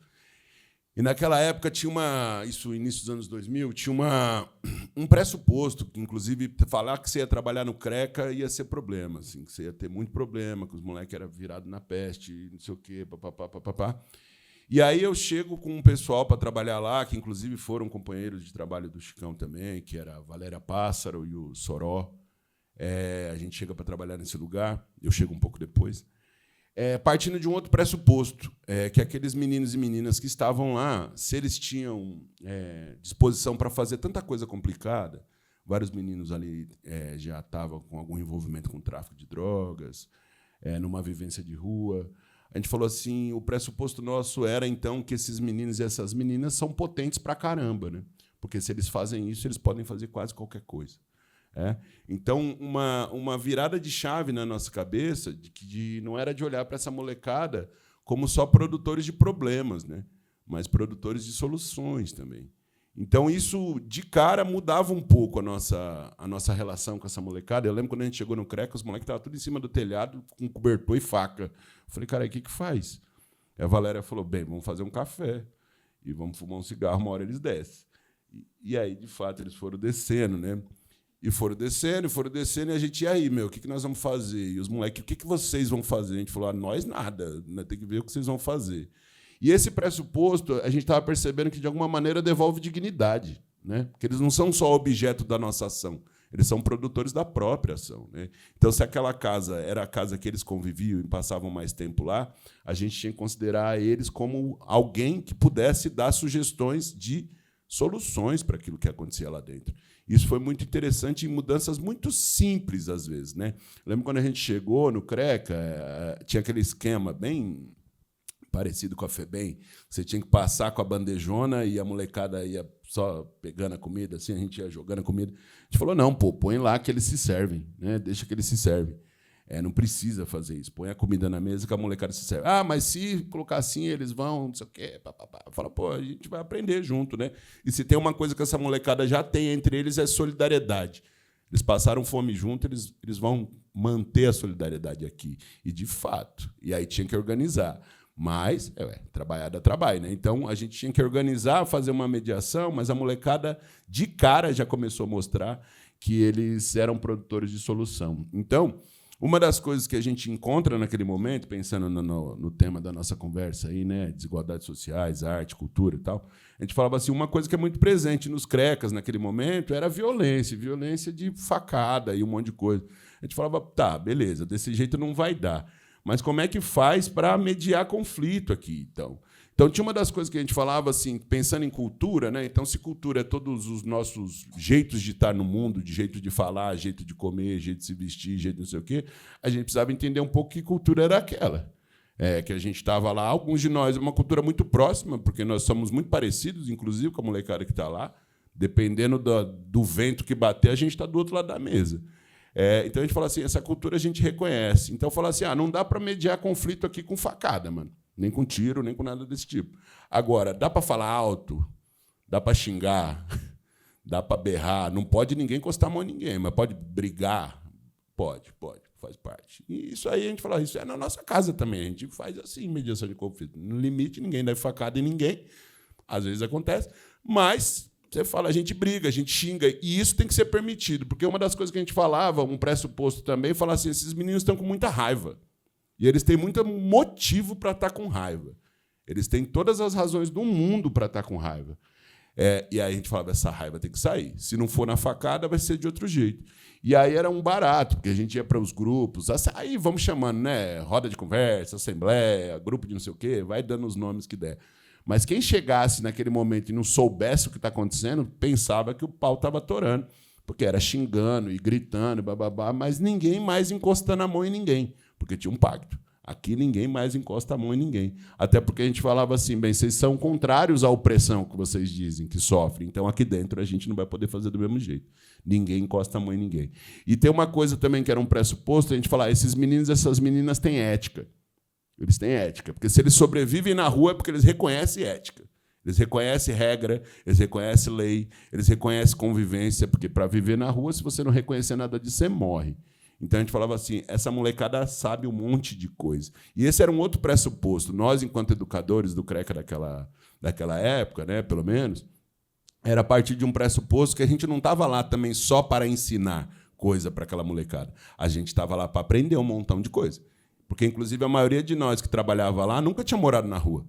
E naquela época tinha isso início dos anos 2000, tinha um pressuposto, que inclusive falar que você ia trabalhar no CRECA ia ser problema, assim, que você ia ter muito problema, que os moleques eram virados na peste, não sei o quê, papapá. E aí eu chego com um pessoal para trabalhar lá, que inclusive foram companheiros de trabalho do Chicão também, que era a Valéria Pássaro e o Soró. A gente chega para trabalhar nesse lugar, eu chego um pouco depois. Partindo de um outro pressuposto, que aqueles meninos e meninas que estavam lá, se eles tinham disposição para fazer tanta coisa complicada, vários meninos ali já estavam com algum envolvimento com tráfico de drogas, numa vivência de rua. A gente falou assim, o pressuposto nosso era, então, que esses meninos e essas meninas são potentes pra caramba, né? Porque se eles fazem isso, eles podem fazer quase qualquer coisa. Então, uma virada de chave na nossa cabeça de não era de olhar para essa molecada como só produtores de problemas, né? Mas produtores de soluções também. Então, isso, de cara, mudava um pouco a nossa relação com essa molecada. Eu lembro quando a gente chegou no CRECA, os moleques estavam tudo em cima do telhado, com cobertor e faca. Eu falei, cara, o que faz? Aí a Valéria falou, bem, vamos fazer um café e vamos fumar um cigarro, uma hora eles descem. E aí, de fato, eles foram descendo, né? E foram descendo, e a gente, e aí, meu, o que nós vamos fazer? E os moleques, o que vocês vão fazer? A gente falou, nós nada, nós temos que ver o que vocês vão fazer. E esse pressuposto, a gente estava percebendo que, de alguma maneira, devolve dignidade, né? Porque eles não são só objeto da nossa ação, eles são produtores da própria ação, né? Então, se aquela casa era a casa que eles conviviam e passavam mais tempo lá, a gente tinha que considerar eles como alguém que pudesse dar sugestões de soluções para aquilo que acontecia lá dentro. Isso foi muito interessante em mudanças muito simples, às vezes, né? Lembro quando a gente chegou no CRECA, tinha aquele esquema bem parecido com a FEBEM, você tinha que passar com a bandejona e a molecada ia só pegando a comida, assim, a gente ia jogando a comida. A gente falou, não, põe lá que eles se servem, né? Deixa que eles se servem. Não precisa fazer isso. Põe a comida na mesa que a molecada se serve. Mas se colocar assim, eles vão, não sei o quê. Fala, a gente vai aprender junto, né? E se tem uma coisa que essa molecada já tem entre eles, é solidariedade. Eles passaram fome junto, eles vão manter a solidariedade aqui. E, de fato, e aí tinha que organizar. Mas, trabalhar dá trabalho, né? Então, a gente tinha que organizar, fazer uma mediação, mas a molecada, de cara, já começou a mostrar que eles eram produtores de solução. Então, uma das coisas que a gente encontra naquele momento, pensando no tema da nossa conversa, aí, né, desigualdades sociais, arte, cultura e tal, a gente falava assim, uma coisa que é muito presente nos CRECAs naquele momento era a violência de facada e um monte de coisa. A gente falava, tá, beleza, desse jeito não vai dar. Mas como é que faz para mediar conflito aqui, então? Então, tinha uma das coisas que a gente falava, assim, pensando em cultura, né? Então, se cultura é todos os nossos jeitos de estar no mundo, de jeito de falar, jeito de comer, jeito de se vestir, jeito de não sei o quê, a gente precisava entender um pouco que cultura era aquela. Que a gente estava lá, alguns de nós, uma cultura muito próxima, porque nós somos muito parecidos, inclusive com a molecada que está lá. Dependendo do vento que bater, a gente está do outro lado da mesa. Então, a gente fala assim, essa cultura a gente reconhece. Então, fala assim, não dá para mediar conflito aqui com facada, mano. Nem com tiro, nem com nada desse tipo. Agora, dá para falar alto, dá para xingar, dá para berrar. Não pode ninguém encostar a mão em ninguém, mas pode brigar? Pode, faz parte. E isso aí a gente fala, isso é na nossa casa também. A gente faz assim, mediação de conflito. No limite, ninguém dá facada em ninguém. Às vezes acontece, mas você fala, a gente briga, a gente xinga, e isso tem que ser permitido, porque uma das coisas que a gente falava, um pressuposto também, falar assim, esses meninos estão com muita raiva. E eles têm muito motivo para estar com raiva. Eles têm todas as razões do mundo para estar com raiva. E aí a gente falava, essa raiva tem que sair. Se não for na facada, vai ser de outro jeito. E aí era um barato, porque a gente ia para os grupos, aí vamos chamando, né? Roda de conversa, assembleia, grupo de não sei o quê, vai dando os nomes que der. Mas quem chegasse naquele momento e não soubesse o que está acontecendo, pensava que o pau estava atorando, porque era xingando e gritando, bababá, mas ninguém mais encostando a mão em ninguém. Porque tinha um pacto. Aqui ninguém mais encosta a mão em ninguém. Até porque a gente falava assim, bem, vocês são contrários à opressão que vocês dizem, que sofrem. Então, aqui dentro, a gente não vai poder fazer do mesmo jeito. Ninguém encosta a mão em ninguém. E tem uma coisa também que era um pressuposto, a gente falar, esses meninos e essas meninas têm ética. Eles têm ética. Porque se eles sobrevivem na rua é porque eles reconhecem ética. Eles reconhecem regra, eles reconhecem lei, eles reconhecem convivência, porque para viver na rua, se você não reconhecer nada disso, você morre. Então, a gente falava assim, essa molecada sabe um monte de coisa. E esse era um outro pressuposto. Nós, enquanto educadores do CRECA daquela época, né, pelo menos, era a partir de um pressuposto que a gente não estava lá também só para ensinar coisa para aquela molecada. A gente estava lá para aprender um montão de coisa. Porque, inclusive, a maioria de nós que trabalhava lá nunca tinha morado na rua.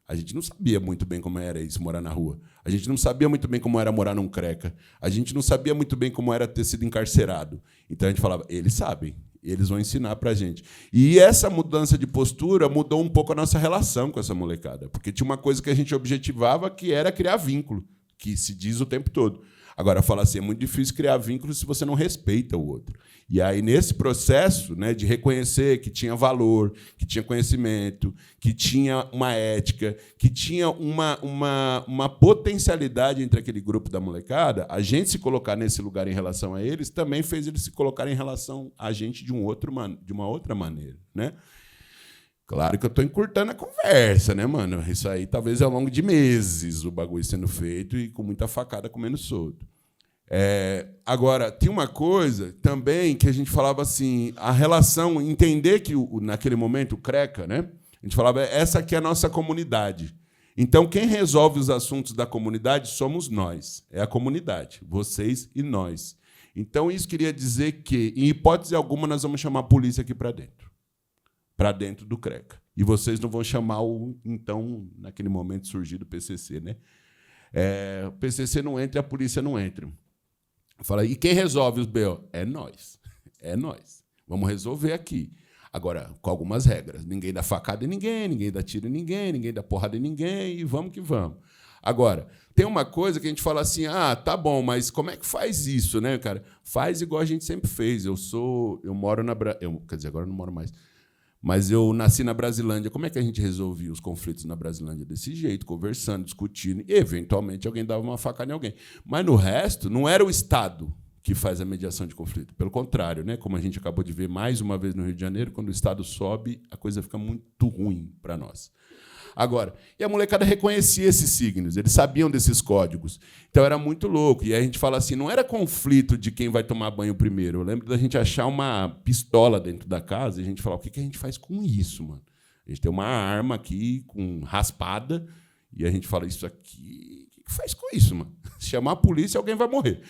A gente não sabia muito bem como era isso, morar na rua. A gente não sabia muito bem como era morar num creca. A gente não sabia muito bem como era ter sido encarcerado. Então a gente falava, eles sabem, eles vão ensinar para a gente. E essa mudança de postura mudou um pouco a nossa relação com essa molecada, porque tinha uma coisa que a gente objetivava, que era criar vínculo, que se diz o tempo todo. Agora, fala assim, é muito difícil criar vínculo se você não respeita o outro. E aí, nesse processo, né, de reconhecer que tinha valor, que tinha conhecimento, que tinha uma ética, que tinha uma potencialidade entre aquele grupo da molecada, a gente se colocar nesse lugar em relação a eles também fez eles se colocarem em relação a gente de uma outra maneira. Né? Claro que eu estou encurtando a conversa, né, mano? Isso aí talvez ao longo de meses o bagulho sendo feito e com muita facada comendo solto. Agora, tem uma coisa também que a gente falava assim, a relação, entender que naquele momento o CRECA, né? A gente falava, essa aqui é a nossa comunidade. Então, quem resolve os assuntos da comunidade somos nós, é a comunidade, vocês e nós. Então, isso queria dizer que, em hipótese alguma, nós vamos chamar a polícia aqui para dentro do CRECA. E vocês não vão chamar então, naquele momento surgido, o PCC. Né? O PCC não entra e a polícia não entra. Fala, e quem resolve os BO? É nós. É nós. Vamos resolver aqui. Agora, com algumas regras. Ninguém dá facada em ninguém, ninguém dá tiro em ninguém, ninguém dá porrada em ninguém, e vamos que vamos. Agora, tem uma coisa que a gente fala assim, tá bom, mas como é que faz isso, né, cara? Faz igual a gente sempre fez. Eu moro na... quer dizer, agora eu não moro mais. Mas eu nasci na Brasilândia. Como é que a gente resolvia os conflitos na Brasilândia? Desse jeito, conversando, discutindo, e, eventualmente, alguém dava uma facada em alguém. Mas, no resto, não era o Estado que faz a mediação de conflito. Pelo contrário, né? Como a gente acabou de ver mais uma vez no Rio de Janeiro, quando o Estado sobe, a coisa fica muito ruim para nós. Agora, e a molecada reconhecia esses signos, eles sabiam desses códigos. Então, era muito louco. E aí a gente fala assim, não era conflito de quem vai tomar banho primeiro. Eu lembro da gente achar uma pistola dentro da casa e a gente falar, o que a gente faz com isso, mano? A gente tem uma arma aqui, com raspada, e a gente fala, isso aqui, o que faz com isso, mano? Se chamar a polícia, alguém vai morrer.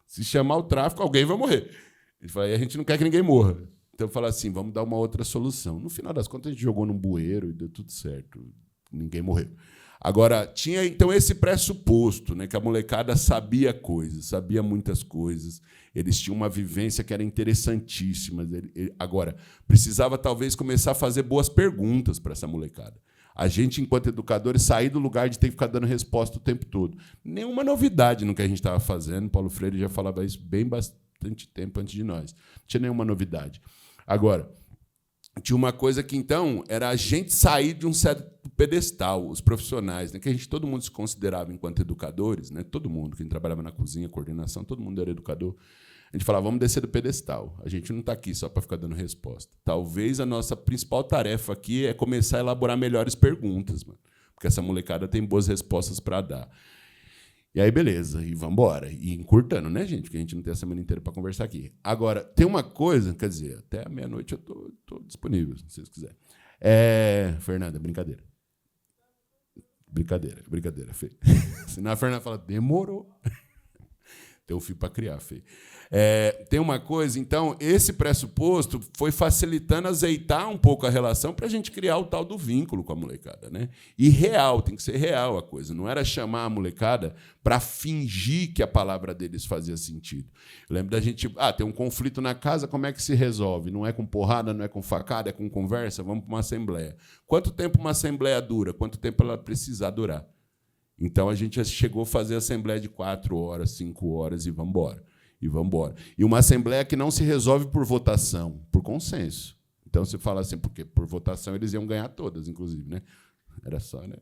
Se chamar o tráfico, alguém vai morrer. A gente fala, e a gente não quer que ninguém morra. Então, eu falo assim, vamos dar uma outra solução. No final das contas, a gente jogou num bueiro e deu tudo certo. Ninguém morreu. Agora, tinha, então, esse pressuposto, né, que a molecada sabia coisas, sabia muitas coisas. Eles tinham uma vivência que era interessantíssima. Agora, precisava, talvez, começar a fazer boas perguntas para essa molecada. A gente, enquanto educadores, sair do lugar de ter que ficar dando resposta o tempo todo. Nenhuma novidade no que a gente estava fazendo. Paulo Freire já falava isso bastante tempo antes de nós. Não tinha nenhuma novidade. Agora, tinha uma coisa que, então, era a gente sair de um certo pedestal, os profissionais, né, que todo mundo se considerava enquanto educadores, né, todo mundo, quem trabalhava na cozinha, coordenação, todo mundo era educador. A gente falava, vamos descer do pedestal. A gente não está aqui só para ficar dando resposta. Talvez a nossa principal tarefa aqui é começar a elaborar melhores perguntas, mano, porque essa molecada tem boas respostas para dar. E aí, beleza, e vamos embora. E encurtando, né, gente? Porque a gente não tem a semana inteira para conversar aqui. Agora, tem uma coisa, quer dizer, até a meia-noite eu estou disponível, se vocês quiserem. Fernanda, brincadeira. Brincadeira, Fê. Senão a Fernanda fala, demorou. Tem um filho para criar, Fê. Tem uma coisa, então, esse pressuposto foi facilitando azeitar um pouco a relação para a gente criar o tal do vínculo com a molecada. Né? E real, tem que ser real a coisa. Não era chamar a molecada para fingir que a palavra deles fazia sentido. Eu lembro da gente, tem um conflito na casa, como é que se resolve? Não é com porrada, não é com facada, é com conversa, vamos para uma assembleia. Quanto tempo uma assembleia dura? Quanto tempo ela precisa durar? Então, a gente já chegou a fazer assembleia de 4 horas, 5 horas, e vamos embora. E uma assembleia que não se resolve por votação, por consenso. Então, você fala assim, porque por votação eles iam ganhar todas, inclusive. Né? Era só, né?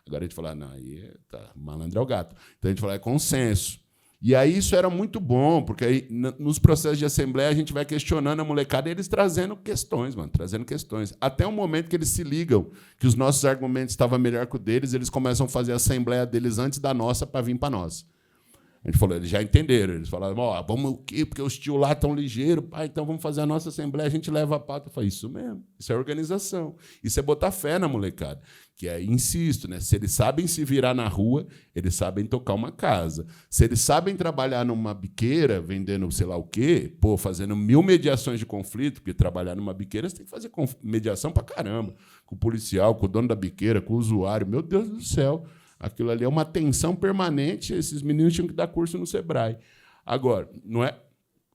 Agora a gente fala, não, aí tá, malandro é o gato. Então, a gente fala, é consenso. E aí isso era muito bom, porque aí, nos processos de assembleia a gente vai questionando a molecada e eles trazendo questões, mano, trazendo questões. Até o momento que eles se ligam que os nossos argumentos estavam melhor que o deles, eles começam a fazer a assembleia deles antes da nossa para vir para nós. A gente falou, eles já entenderam. Eles falaram, ó, vamos o quê? Porque os tios lá estão ligeiros, então vamos fazer a nossa assembleia, a gente leva a pauta. Eu falei, isso mesmo, isso é organização. Isso é botar fé na molecada. Que é, insisto, né? Se eles sabem se virar na rua, eles sabem tocar uma casa. Se eles sabem trabalhar numa biqueira, vendendo sei lá o quê, pô, fazendo 1000 mediações de conflito, porque trabalhar numa biqueira você tem que fazer mediação pra caramba. Com o policial, com o dono da biqueira, com o usuário. Meu Deus do céu. Aquilo ali é uma tensão permanente. Esses meninos tinham que dar curso no Sebrae. Agora, não é?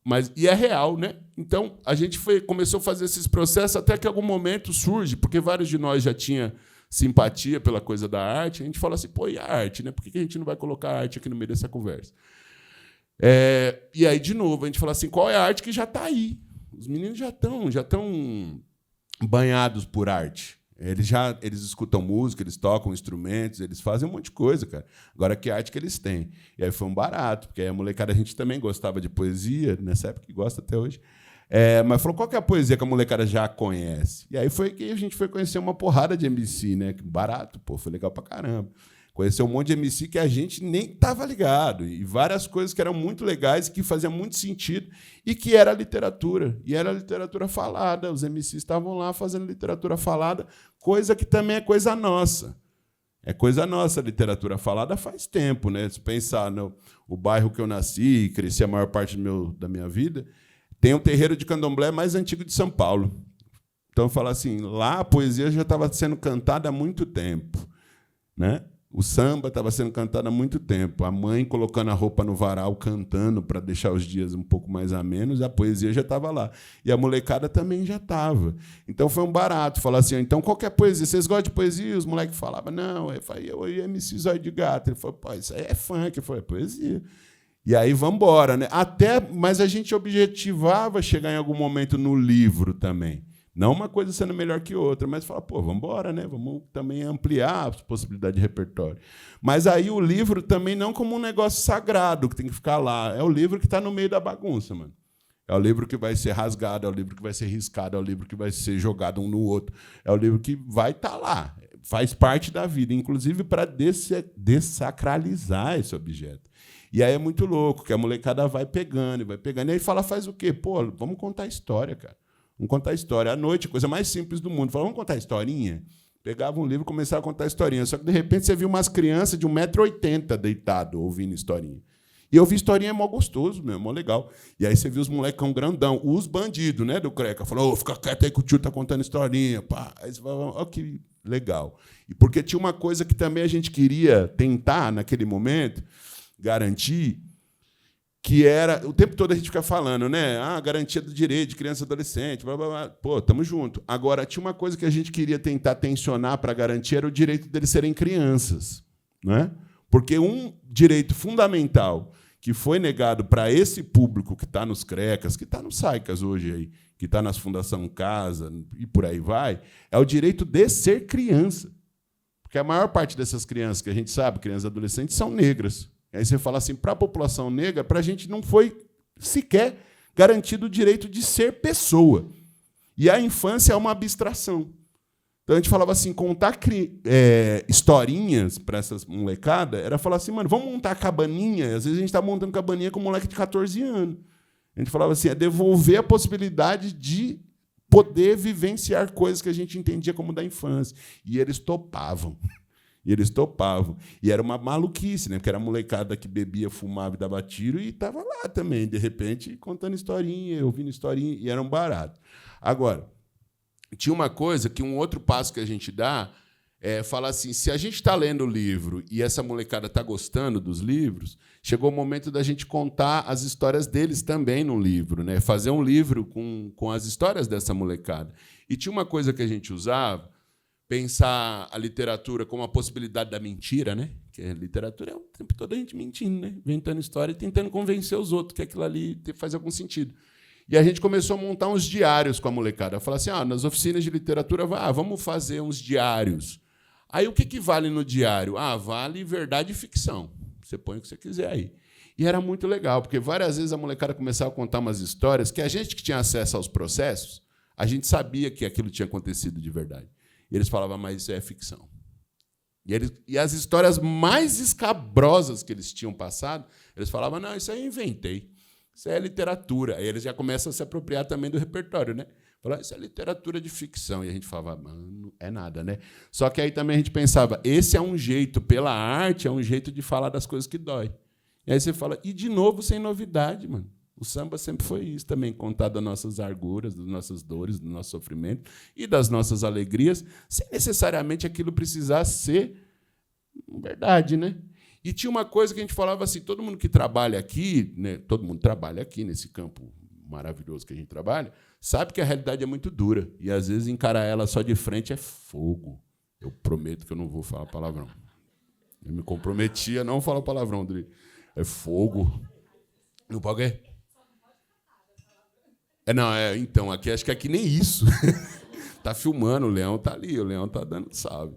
Mas, e é real, né? Então, a gente começou a fazer esses processos até que em algum momento surge, porque vários de nós já tinham simpatia pela coisa da arte, a gente fala assim, pô, e a arte? Né? Por que a gente não vai colocar a arte aqui no meio dessa conversa? E aí, de novo, a gente fala assim, qual é a arte que já está aí? Os meninos já estão banhados por arte. Eles escutam música, eles tocam instrumentos, eles fazem um monte de coisa, cara. Agora, que arte que eles têm? E aí foi um barato, porque aí a molecada, a gente também gostava de poesia, nessa época, que gosta até hoje. Mas falou, qual que é a poesia que a molecada já conhece? E aí foi que a gente foi conhecer uma porrada de MC, né? Barato, pô, foi legal pra caramba. Conheceu um monte de MC que a gente nem estava ligado. E várias coisas que eram muito legais, que faziam muito sentido, e que era literatura. E era literatura falada. Os MCs estavam lá fazendo literatura falada, coisa que também é coisa nossa. É coisa nossa a literatura falada faz tempo, né? Se pensar o bairro que eu nasci e cresci a maior parte da minha vida, tem um terreiro de candomblé mais antigo de São Paulo. Então, falar assim, lá a poesia já estava sendo cantada há muito tempo, né? O samba estava sendo cantado há muito tempo. A mãe colocando a roupa no varal, cantando para deixar os dias um pouco mais amenos, a poesia já estava lá. E a molecada também já estava. Então foi um barato. Falar assim, então qual que é a poesia? Vocês gostam de poesia? Os moleques falavam, não, eu ia MC Zóio de Gato. Ele falou, pô, isso aí é funk. Eu falei, é poesia. E aí vamos embora, né? Mas a gente objetivava chegar em algum momento no livro também. Não uma coisa sendo melhor que outra, mas falar, pô, vamos embora, né? Vamos também ampliar as possibilidades de repertório. Mas aí o livro também não como um negócio sagrado que tem que ficar lá. É o livro que está no meio da bagunça, mano. É o livro que vai ser rasgado, é o livro que vai ser riscado, é o livro que vai ser jogado um no outro. É o livro que vai estar lá. Faz parte da vida, inclusive para dessacralizar esse objeto. E aí é muito louco, que a molecada vai pegando. E aí fala, faz o quê? Pô, vamos contar a história, cara. Vamos contar a história. À noite, coisa mais simples do mundo. Falava, vamos contar a historinha? Pegava um livro e começava a contar a historinha. Só que, de repente, você viu umas crianças de 1,80 m deitado ouvindo historinha. E ouvir historinha é mó gostoso mesmo, mó legal. E aí você viu os molecão grandão, os bandidos, né, do Creca. Falou, oh, fica quieto aí que o tio está contando historinha. Pá. Aí você fala, ó, que legal. E porque tinha uma coisa que também a gente queria tentar, naquele momento, garantir, que era... O tempo todo a gente fica falando, né? Garantia do direito de criança e adolescente, blá, blá, blá. Pô, estamos juntos. Agora, tinha uma coisa que a gente queria tentar tensionar para garantir, era o direito deles serem crianças. Né? Porque um direito fundamental que foi negado para esse público que está nos CRECAS, que está nos SAICAS hoje, aí, que está nas Fundação Casa e por aí vai, é o direito de ser criança. Porque a maior parte dessas crianças que a gente sabe, crianças e adolescentes, são negras. Aí você fala assim, para a população negra, para a gente não foi sequer garantido o direito de ser pessoa. E a infância é uma abstração. Então a gente falava assim, contar historinhas para essas molecadas era falar assim, mano, vamos montar cabaninha. Às vezes a gente está montando cabaninha com um moleque de 14 anos. A gente falava assim, é devolver a possibilidade de poder vivenciar coisas que a gente entendia como da infância. E eles topavam. E era uma maluquice, né? Porque era a molecada que bebia, fumava e dava tiro e estava lá também, de repente, contando historinha, ouvindo historinha, e era um barato. Agora, tinha uma coisa que um outro passo que a gente dá é falar assim, se a gente está lendo o livro e essa molecada está gostando dos livros, chegou o momento da gente contar as histórias deles também no livro, né? Fazer um livro com as histórias dessa molecada. E tinha uma coisa que a gente usava, pensar a literatura como a possibilidade da mentira, né? Que a literatura é o tempo todo a gente mentindo, né? Inventando história e tentando convencer os outros que aquilo ali faz algum sentido. E a gente começou a montar uns diários com a molecada. Falar assim, nas oficinas de literatura, vamos fazer uns diários. Aí o que vale no diário? Vale verdade e ficção. Você põe o que você quiser aí. E era muito legal, porque várias vezes a molecada começava a contar umas histórias que a gente que tinha acesso aos processos, a gente sabia que aquilo tinha acontecido de verdade. E eles falavam, mas isso é ficção. E as histórias mais escabrosas que eles tinham passado, eles falavam, não, isso aí eu inventei. Isso é literatura. Aí eles já começam a se apropriar também do repertório, né? Falaram, isso é literatura de ficção. E a gente falava, mano, é nada, né? Só que aí também a gente pensava, esse é um jeito, pela arte, é um jeito de falar das coisas que dói. E aí você fala, e de novo, sem novidade, mano. O samba sempre foi isso também, contar das nossas arguras, das nossas dores, do nosso sofrimento e das nossas alegrias, sem necessariamente aquilo precisar ser verdade, né? E tinha uma coisa que a gente falava assim, todo mundo que trabalha aqui, né, todo mundo trabalha aqui nesse campo maravilhoso que a gente trabalha, sabe que a realidade é muito dura e às vezes encarar ela só de frente é fogo. Eu prometo que eu não vou falar palavrão. Eu me comprometi a não falar palavrão, Rodrigo. É fogo. Não pode quê? Então, aqui acho que aqui nem isso. Tá filmando, o Leão tá ali, o Leão tá dando salve.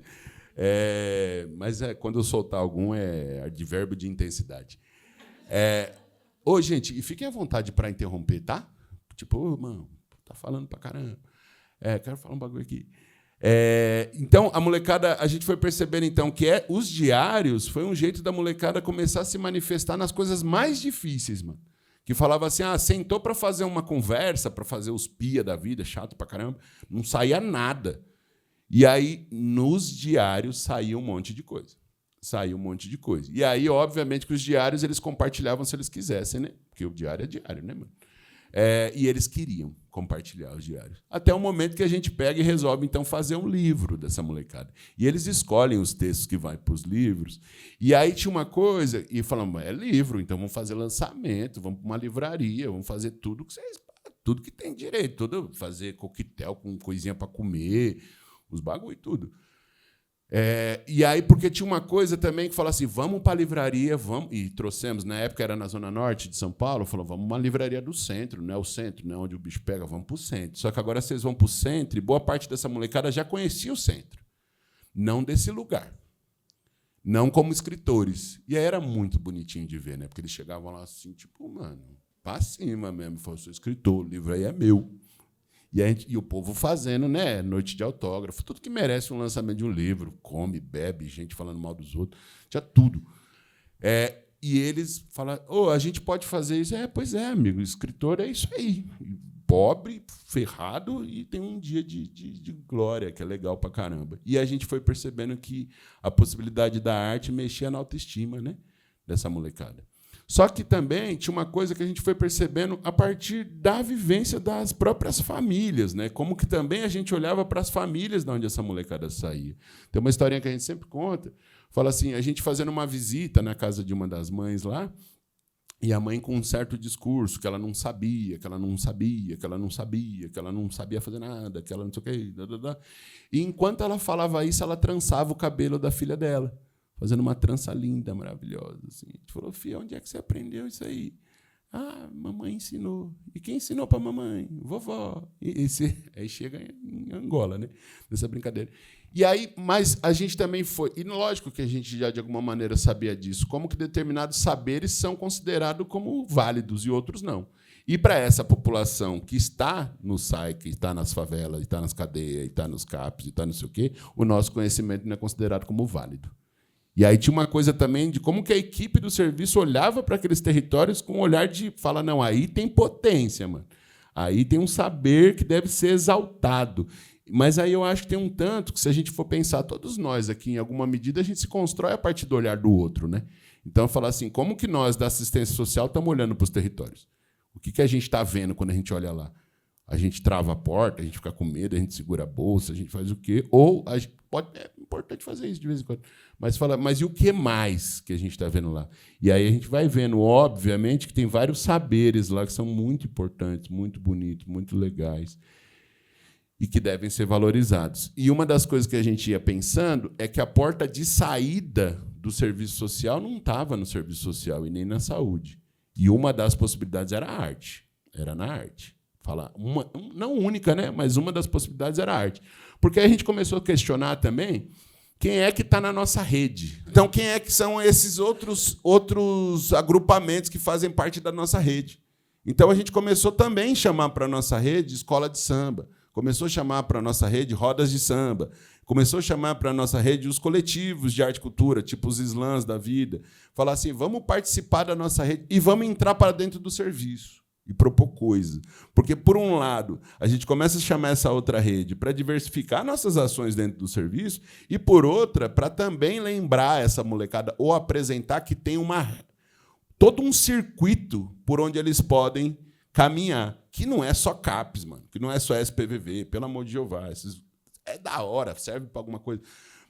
Mas quando eu soltar algum, é advérbio de intensidade. Ô, gente, e fiquem à vontade para interromper, tá? Tipo, mano, tá falando pra caramba. Quero falar um bagulho aqui. Então, a molecada, a gente foi percebendo então que os diários foi um jeito da molecada começar a se manifestar nas coisas mais difíceis, mano. Que falava assim, sentou para fazer uma conversa, para fazer os pia da vida, chato pra caramba, não saía nada. E aí, nos diários, saía um monte de coisa. E aí, obviamente, que os diários eles compartilhavam se eles quisessem, né? Porque o diário é diário, né, mano? E eles queriam compartilhar os diários. Até o momento que a gente pega e resolve, então, fazer um livro dessa molecada. E eles escolhem os textos que vão para os livros. E aí tinha uma coisa, e falamos, é livro, então vamos fazer lançamento, vamos para uma livraria, vamos fazer tudo que tem direito, fazer coquetel com coisinha para comer, os bagulho e tudo. E aí, porque tinha uma coisa também que falava assim, vamos para a livraria, vamos, e trouxemos, na época era na Zona Norte de São Paulo, falou, vamos uma livraria do centro, não é o centro, não é onde o bicho pega, vamos para o centro. Só que agora vocês vão para o centro, e boa parte dessa molecada já conhecia o centro. Não desse lugar. Não como escritores. E aí era muito bonitinho de ver, né? Porque eles chegavam lá assim, tipo, mano, para cima mesmo, falaram, sou escritor, o livro aí é meu. E o povo fazendo, né, noite de autógrafo, tudo que merece um lançamento de um livro, come, bebe, gente falando mal dos outros, tinha tudo. E eles falaram, a gente pode fazer isso? Pois é, amigo, escritor é isso aí. Pobre, ferrado, e tem um dia de glória, que é legal pra caramba. E a gente foi percebendo que a possibilidade da arte mexia na autoestima, né, dessa molecada. Só que também tinha uma coisa que a gente foi percebendo a partir da vivência das próprias famílias, né? Como que também a gente olhava para as famílias de onde essa molecada saía. Tem uma historinha que a gente sempre conta, fala assim, a gente fazendo uma visita na casa de uma das mães lá, e a mãe com um certo discurso, que ela não sabia, que ela não sabia, que ela não sabia, que ela não sabia fazer nada, que ela não sei o quê. E enquanto ela falava isso, ela trançava o cabelo da filha dela, fazendo uma trança linda, maravilhosa. Assim. A gente falou, filha, onde é que você aprendeu isso aí? Mamãe ensinou. E quem ensinou para a mamãe? Vovó. Aí chega em Angola, né? Nessa brincadeira. E aí, mas a gente também foi... E lógico que a gente já, de alguma maneira, sabia disso. Como que determinados saberes são considerados como válidos e outros não. E para essa população que está no SAI, que está nas favelas, está nas cadeias, está nos CAPs, está não sei o quê, o nosso conhecimento não é considerado como válido. E aí tinha uma coisa também de como que a equipe do serviço olhava para aqueles territórios com um olhar de falar, não, aí tem potência, mano. Aí tem um saber que deve ser exaltado. Mas aí eu acho que tem um tanto que, se a gente for pensar, todos nós aqui, em alguma medida, a gente se constrói a partir do olhar do outro, né? Então, falar assim, como que nós, da assistência social, estamos olhando para os territórios? O que a gente está vendo quando a gente olha lá? A gente trava a porta, a gente fica com medo, a gente segura a bolsa, a gente faz o quê? Ou a gente é importante fazer isso de vez em quando. Mas e o que mais que a gente está vendo lá? E aí a gente vai vendo, obviamente, que tem vários saberes lá que são muito importantes, muito bonitos, muito legais, e que devem ser valorizados. E uma das coisas que a gente ia pensando é que a porta de saída do serviço social não estava no serviço social e nem na saúde. E uma das possibilidades era a arte. Era na arte. Não única, né? Mas uma das possibilidades era a arte. Porque aí a gente começou a questionar também quem é que está na nossa rede. Então, quem é que são esses outros agrupamentos que fazem parte da nossa rede? Então, a gente começou também a chamar para a nossa rede escola de samba, começou a chamar para a nossa rede rodas de samba, começou a chamar para a nossa rede os coletivos de arte e cultura, tipo os slams da vida, falar assim, vamos participar da nossa rede e vamos entrar para dentro do serviço e propor coisa. Porque, por um lado, a gente começa a chamar essa outra rede para diversificar nossas ações dentro do serviço e, por outra, para também lembrar essa molecada ou apresentar que tem todo um circuito por onde eles podem caminhar, que não é só CAPES, mano, que não é só SPVV, pelo amor de Jeová. É da hora, serve para alguma coisa.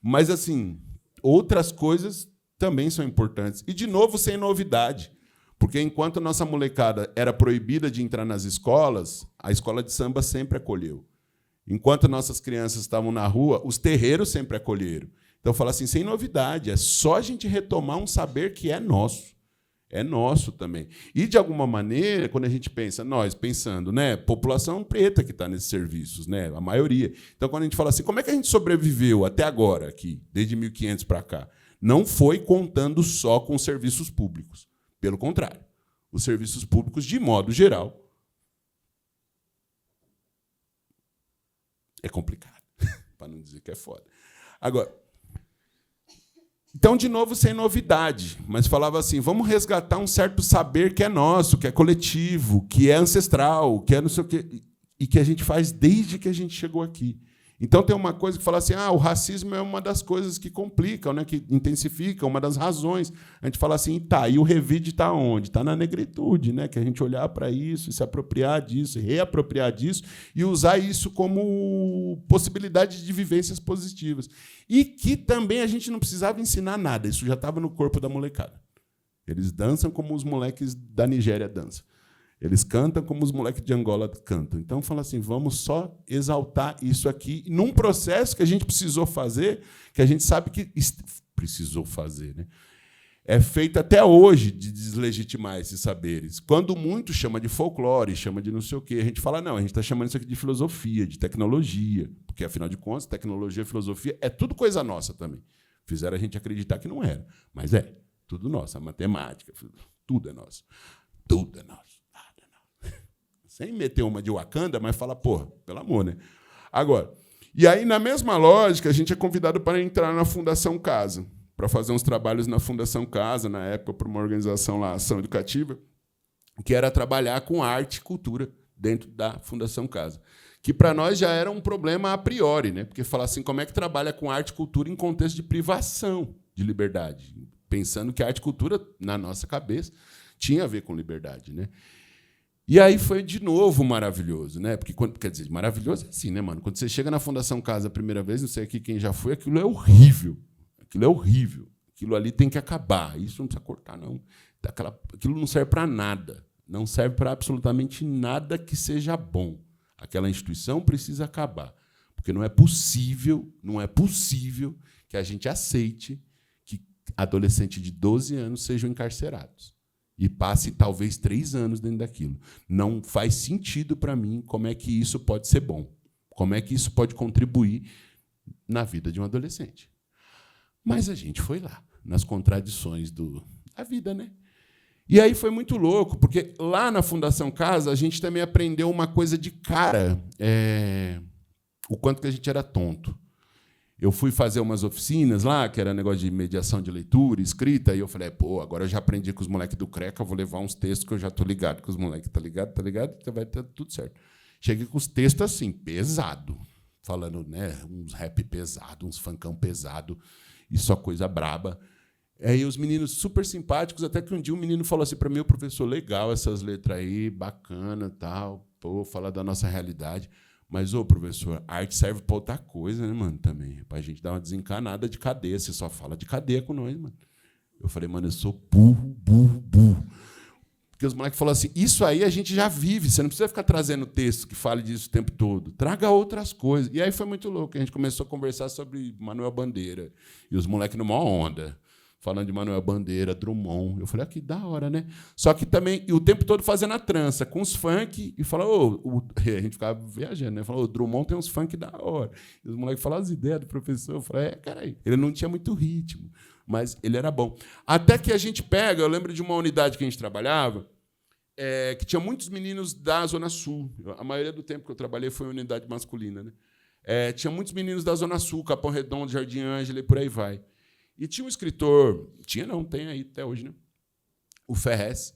Mas, assim, outras coisas também são importantes. E, de novo, sem novidade. Porque, enquanto a nossa molecada era proibida de entrar nas escolas, a escola de samba sempre acolheu. Enquanto nossas crianças estavam na rua, os terreiros sempre acolheram. Então, eu falo assim, sem novidade, é só a gente retomar um saber que é nosso. É nosso também. E, de alguma maneira, quando a gente pensa, nós pensando, né, população preta que está nesses serviços, né, a maioria. Então, quando a gente fala assim, como é que a gente sobreviveu até agora, aqui, desde 1500 para cá? Não foi contando só com serviços públicos. Pelo contrário, os serviços públicos, de modo geral, é complicado, para não dizer que é foda. Agora, então, de novo, sem novidade, mas falava assim, vamos resgatar um certo saber que é nosso, que é coletivo, que é ancestral, que é não sei o quê, e que a gente faz desde que a gente chegou aqui. Então, tem uma coisa que fala assim, o racismo é uma das coisas que complicam, né, que intensificam, uma das razões. A gente fala assim, tá, e o revide está onde? Está na negritude, né, que a gente olhar para isso, e se apropriar disso, e reapropriar disso, e usar isso como possibilidade de vivências positivas. E que também a gente não precisava ensinar nada, isso já estava no corpo da molecada. Eles dançam como os moleques da Nigéria dançam. Eles cantam como os moleques de Angola cantam. Então, fala assim, vamos só exaltar isso aqui, num processo que a gente precisou fazer, que a gente sabe que precisou fazer, né? É feito até hoje de deslegitimar esses saberes. Quando muito chama de folclore, chama de não sei o quê, a gente fala, não, a gente está chamando isso aqui de filosofia, de tecnologia, porque, afinal de contas, tecnologia e filosofia é tudo coisa nossa também. Fizeram a gente acreditar que não era, mas é tudo nosso, a matemática, tudo é nosso. Tudo é nosso. Sem meter uma de Wakanda, mas fala, porra, pelo amor, né? Agora, e aí, na mesma lógica, a gente é convidado para entrar na Fundação Casa, para fazer uns trabalhos na Fundação Casa, na época, para uma organização lá, Ação Educativa, que era trabalhar com arte e cultura dentro da Fundação Casa. Que, para nós, já era um problema a priori, né? Porque falar assim, como é que trabalha com arte e cultura em contexto de privação de liberdade? Pensando que a arte e cultura, na nossa cabeça, tinha a ver com liberdade, né? E aí foi, de novo, maravilhoso, né? Porque, quer dizer, maravilhoso é assim, né, mano? Quando você chega na Fundação Casa a primeira vez, não sei aqui quem já foi, aquilo é horrível. Aquilo é horrível. Aquilo ali tem que acabar. Isso não precisa cortar, não. Aquilo não serve para nada. Não serve para absolutamente nada que seja bom. Aquela instituição precisa acabar. Porque não é possível que a gente aceite que adolescentes de 12 anos sejam encarcerados. E passe, talvez, 3 anos dentro daquilo. Não faz sentido para mim como é que isso pode ser bom. Como é que isso pode contribuir na vida de um adolescente. Mas a gente foi lá, nas contradições da vida, né? E aí foi muito louco, porque lá na Fundação Casa a gente também aprendeu uma coisa de cara, o quanto que a gente era tonto. Eu fui fazer umas oficinas lá, que era negócio de mediação de leitura, escrita, e eu falei, pô, agora eu já aprendi com os moleques do CRECA, vou levar uns textos que eu já estou ligado com os moleques, tá ligado? Então vai ter tudo certo. Cheguei com os textos assim, pesado, falando, né, uns rap pesado, uns funkão pesado, e só coisa braba. Aí os meninos super simpáticos, até que um dia um menino falou assim para mim, professor, legal essas letras aí, bacana, tal, pô, falar da nossa realidade. Mas, professor, a arte serve para outra coisa, né, mano, também. Para a gente dar uma desencanada de cadeia. Você só fala de cadeia com nós, mano. Eu falei, mano, eu sou burro. Porque os moleques falaram assim, isso aí a gente já vive, você não precisa ficar trazendo texto que fale disso o tempo todo. Traga outras coisas. E aí foi muito louco. A gente começou a conversar sobre Manuel Bandeira. E os moleques numa onda. Falando de Manuel Bandeira, Drummond. Eu falei, que da hora, né? Só que também, e o tempo todo fazendo a trança, com os funk, e falou, a gente ficava viajando, né? Falou, o Drummond tem uns funk da hora. E os moleques falavam as ideias do professor. Eu falei, caralho, ele não tinha muito ritmo, mas ele era bom. Até que a gente pega, eu lembro de uma unidade que a gente trabalhava, que tinha muitos meninos da Zona Sul. A maioria do tempo que eu trabalhei foi em unidade masculina, né? Tinha muitos meninos da Zona Sul, Capão Redondo, Jardim Ângela e por aí vai. E tinha um escritor, tem aí até hoje, né? O Ferrez,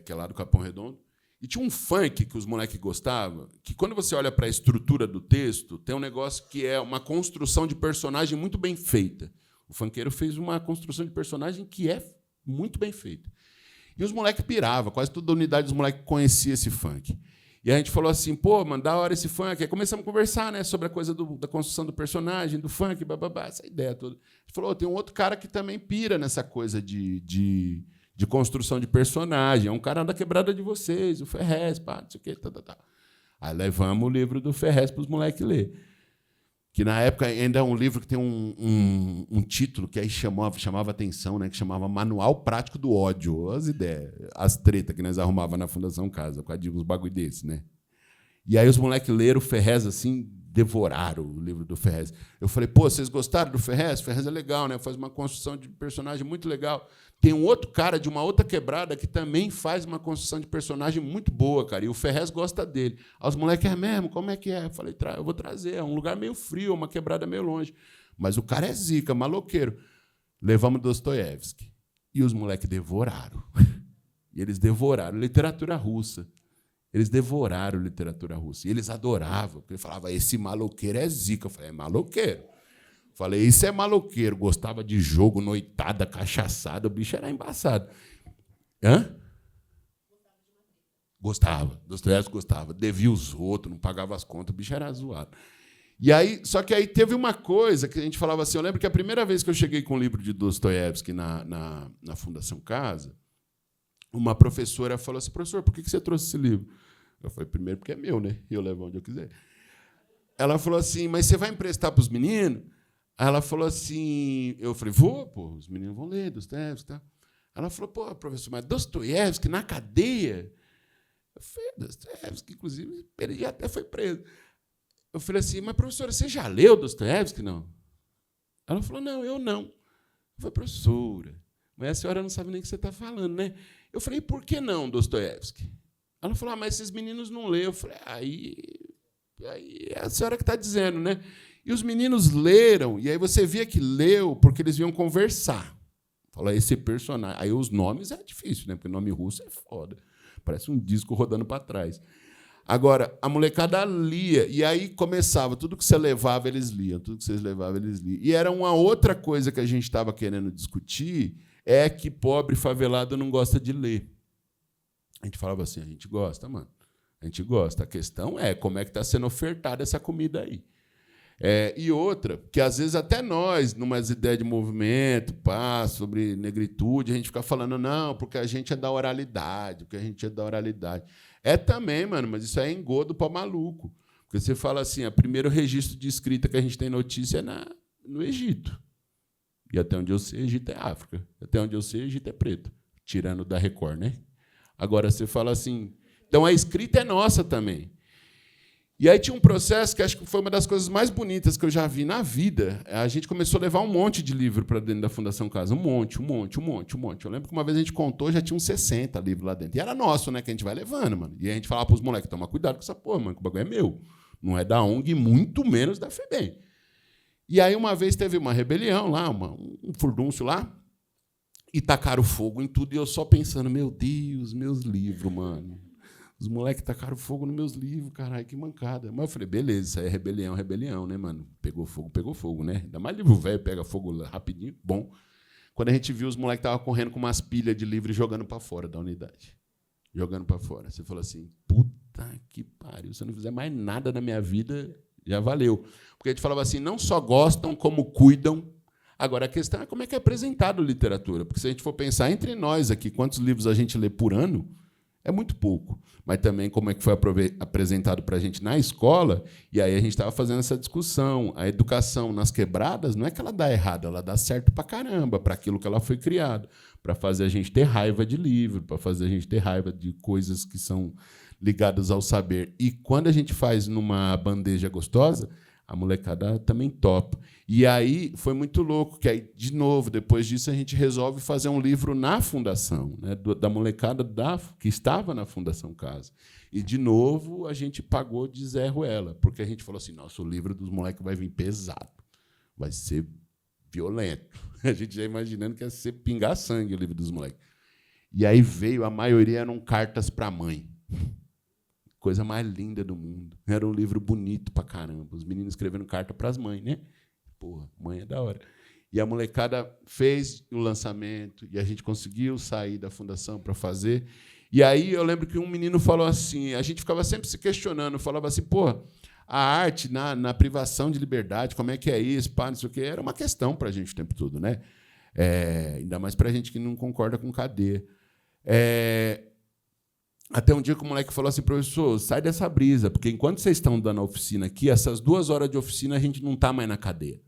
que é lá do Capão Redondo. E tinha um funk que os moleques gostavam, que quando você olha para a estrutura do texto, tem um negócio que é uma construção de personagem muito bem feita. O funkeiro fez uma construção de personagem que é muito bem feita. E os moleques piravam, quase toda a unidade dos moleques conhecia esse funk. E a gente falou assim, pô, mano, da hora esse funk. Aí começamos a conversar, né, sobre a coisa da construção do personagem, do funk, bababá, essa ideia toda. A gente falou, tem um outro cara que também pira nessa coisa de construção de personagem. É um cara da quebrada de vocês, o Ferrez, pá, não sei o quê, tá. Aí levamos o livro do Ferrez para os moleques ler. Que, na época, ainda é um livro que tem um título que aí chamava atenção, né, que chamava Manual Prático do Ódio. As ideias, as tretas que nós arrumávamos na Fundação Casa, por causa de uns bagulho desses, né? E aí os moleques leram o Ferrez, assim, devoraram o livro do Ferrez. Eu falei, pô, vocês gostaram do Ferrez? O Ferrez é legal, né? Faz uma construção de personagem muito legal. Tem um outro cara de uma outra quebrada que também faz uma construção de personagem muito boa, cara, e o Ferrez gosta dele. Aí os moleques, é mesmo? Como é que é? Eu falei, eu vou trazer. É um lugar meio frio, uma quebrada meio longe. Mas o cara é zica, maloqueiro. Levamos Dostoiévski. E os moleques devoraram. E eles devoraram literatura russa. Eles devoraram literatura russa. E eles adoravam. Porque ele falava, esse maloqueiro é zica. Eu falei, é maloqueiro. Falei, isso é maloqueiro. Gostava de jogo, noitada, cachaçada. O bicho era embaçado. Hã? Gostava. Dostoiévski gostava. Devia os outros, não pagava as contas. O bicho era zoado. E aí, só que aí teve uma coisa que a gente falava assim. Eu lembro que a primeira vez que eu cheguei com o livro de Dostoiévski na Fundação Casa, uma professora falou assim, professor, por que você trouxe esse livro? Eu falei, primeiro porque é meu, né? E eu levo onde eu quiser. Ela falou assim, mas você vai emprestar para os meninos? Aí ela falou assim, eu falei, vou, pô, os meninos vão ler Dostoiévski, tá? Ela falou, pô, professor, mas Dostoiévski na cadeia? Eu falei, Dostoiévski, inclusive, ele já até foi preso. Eu falei assim, mas, professora, você já leu Dostoiévski, não? Ela falou, não, eu não. Eu falei, professora, mas a senhora não sabe nem o que você está falando, né? Eu falei, por que não, Dostoiévski? Ela falou, mas esses meninos não lêem. Eu falei, aí é a senhora que está dizendo, né? E os meninos leram, e aí você via que leu porque eles iam conversar. Falou, esse personagem. Aí os nomes é difícil, né? Porque o nome russo é foda. Parece um disco rodando para trás. Agora, a molecada lia, e aí começava, tudo que você levava, eles liam, tudo que vocês levavam, eles liam. E era uma outra coisa que a gente estava querendo discutir, é que pobre favelado não gosta de ler. A gente falava assim, a gente gosta, mano. A gente gosta. A questão é como é que está sendo ofertada essa comida aí. E outra, que às vezes até nós, numas ideias de movimento, sobre negritude, a gente fica falando, não, porque a gente é da oralidade, porque a gente é da oralidade. É também, mano, mas isso é engodo para maluco. Porque você fala assim, o primeiro registro de escrita que a gente tem notícia é no Egito. E até onde eu sei, Egito é África. Até onde eu sei, Egito é preto. Tirando da Record, né? Agora, você fala assim... Então, a escrita é nossa também. E aí tinha um processo que acho que foi uma das coisas mais bonitas que eu já vi na vida. A gente começou a levar um monte de livro para dentro da Fundação Casa. Um monte. Eu lembro que uma vez a gente contou, já tinha uns 60 livros lá dentro. E era nosso, né? Que a gente vai levando, mano. E a gente falava para os moleques, toma cuidado com essa porra, mano, que o bagulho é meu. Não é da ONG, muito menos da FEBEM. E aí, uma vez, teve uma rebelião lá, um furdúncio lá, e tacaram fogo em tudo. E eu só pensando, meu Deus, meus livros, mano. Os moleques tacaram fogo nos meus livros, caralho, que mancada. Mas eu falei, beleza, isso aí é rebelião, né, mano? Pegou fogo, né? Ainda mais livro velho, pega fogo rapidinho, bom. Quando a gente viu, os moleques estavam correndo com umas pilhas de livro e jogando para fora da unidade. Jogando para fora. Você falou assim, puta que pariu, se eu não fizer mais nada na minha vida, já valeu. Porque a gente falava assim, não só gostam, como cuidam. Agora, a questão é como é que é apresentado literatura. Porque se a gente for pensar entre nós aqui, quantos livros a gente lê por ano, é muito pouco. Mas também como é que foi apresentado para a gente na escola, e aí a gente estava fazendo essa discussão. A educação nas quebradas não é que ela dá errado, ela dá certo para caramba, para aquilo que ela foi criada, para fazer a gente ter raiva de livro, para fazer a gente ter raiva de coisas que são ligadas ao saber. E quando a gente faz numa bandeja gostosa, a molecada também topa. E aí foi muito louco, que aí, de novo, depois disso, a gente resolve fazer um livro na fundação, né, da molecada que estava na Fundação Casa. E, de novo, a gente pagou de Zé Ruela, porque a gente falou assim, nossa, o livro dos moleques vai vir pesado, vai ser violento. A gente já imaginando que ia ser pingar sangue o livro dos moleques. E aí veio, a maioria eram cartas para a mãe. Coisa mais linda do mundo. Era um livro bonito pra caramba. Os meninos escrevendo carta para as mães, né? Porra, mãe é da hora. E a molecada fez o lançamento, e a gente conseguiu sair da fundação para fazer. E aí eu lembro que um menino falou assim, a gente ficava sempre se questionando, falava assim, porra, a arte na privação de liberdade, como é que é isso, pá, não sei o quê, era uma questão para a gente o tempo todo, né? Ainda mais para a gente que não concorda com cadeia. Até um dia que o moleque falou assim, professor, sai dessa brisa, porque enquanto vocês estão dando a oficina aqui, essas 2 horas de oficina a gente não está mais na cadeia.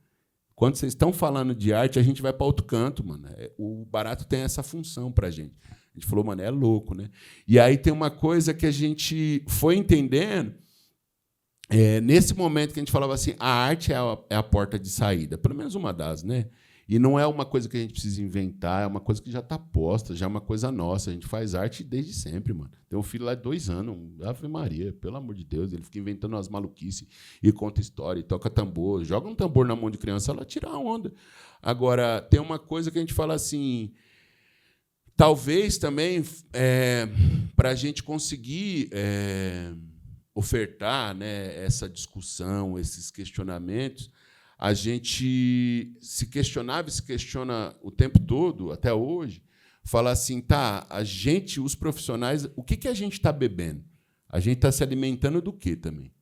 Quando vocês estão falando de arte, a gente vai para outro canto, mano. O barato tem essa função para a gente. A gente falou, mano, é louco, né? E aí tem uma coisa que a gente foi entendendo, nesse momento que a gente falava assim, a arte é a porta de saída, pelo menos uma das, né? E não é uma coisa que a gente precisa inventar, é uma coisa que já está posta, já é uma coisa nossa. A gente faz arte desde sempre, mano. Tem um filho lá de 2 anos, Ave Maria, pelo amor de Deus, ele fica inventando umas maluquices e conta história, e toca tambor, joga um tambor na mão de criança, ela tira a onda. Agora, tem uma coisa que a gente fala assim, talvez também para a gente conseguir ofertar, né, essa discussão, esses questionamentos, a gente se questionava e se questiona o tempo todo, até hoje, falar assim, tá, a gente, os profissionais, o que a gente está bebendo? A gente está se alimentando do quê também?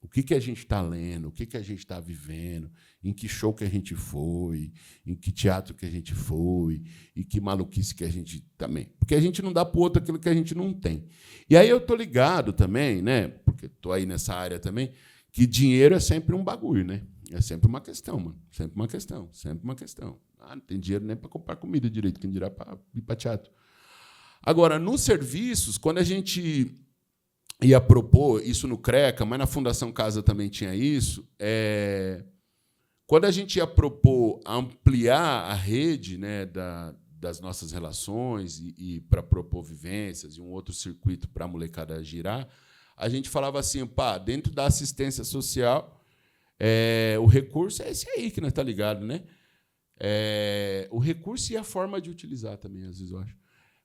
O que a gente está lendo? O que a gente está vivendo? Em que show que a gente foi? Em que teatro que a gente foi? E que maluquice que a gente também. Porque a gente não dá para o outro aquilo que a gente não tem. E aí eu estou ligado também, né? Porque estou aí nessa área também, que dinheiro é sempre um bagulho, né? É sempre uma questão, mano. Sempre uma questão, sempre uma questão. Não tem dinheiro nem para comprar comida direito, quem dirá para ir para teatro. Agora, nos serviços, quando a gente ia propor isso no CRECA, mas na Fundação Casa também tinha isso, quando a gente ia propor ampliar a rede, né, das nossas relações e para propor vivências e um outro circuito para a molecada girar, a gente falava assim, pá, dentro da assistência social, o recurso é esse aí que nós está ligado, né? O recurso e a forma de utilizar também, às vezes, eu acho.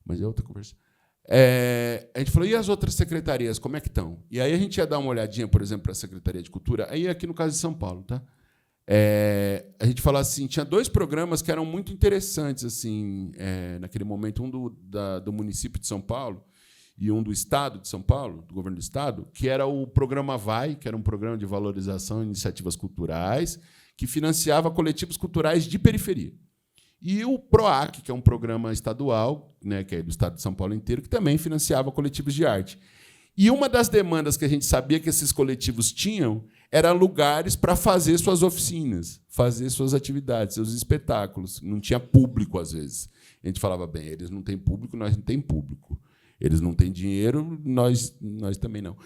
Mas é outra conversa. A gente falou, e as outras secretarias, como é que estão? E aí a gente ia dar uma olhadinha, por exemplo, para a Secretaria de Cultura, aí aqui no caso de São Paulo, tá? A gente falou assim, tinha 2 programas que eram muito interessantes assim, naquele momento, um do município de São Paulo, e um do Estado de São Paulo, do governo do Estado, que era o programa VAI, que era um programa de valorização de iniciativas culturais, que financiava coletivos culturais de periferia. E o PROAC, que é um programa estadual, né, que é do Estado de São Paulo inteiro, que também financiava coletivos de arte. E uma das demandas que a gente sabia que esses coletivos tinham era lugares para fazer suas oficinas, fazer suas atividades, seus espetáculos. Não tinha público, às vezes. A gente falava, bem, eles não têm público, nós não temos público. Eles não têm dinheiro, nós também não.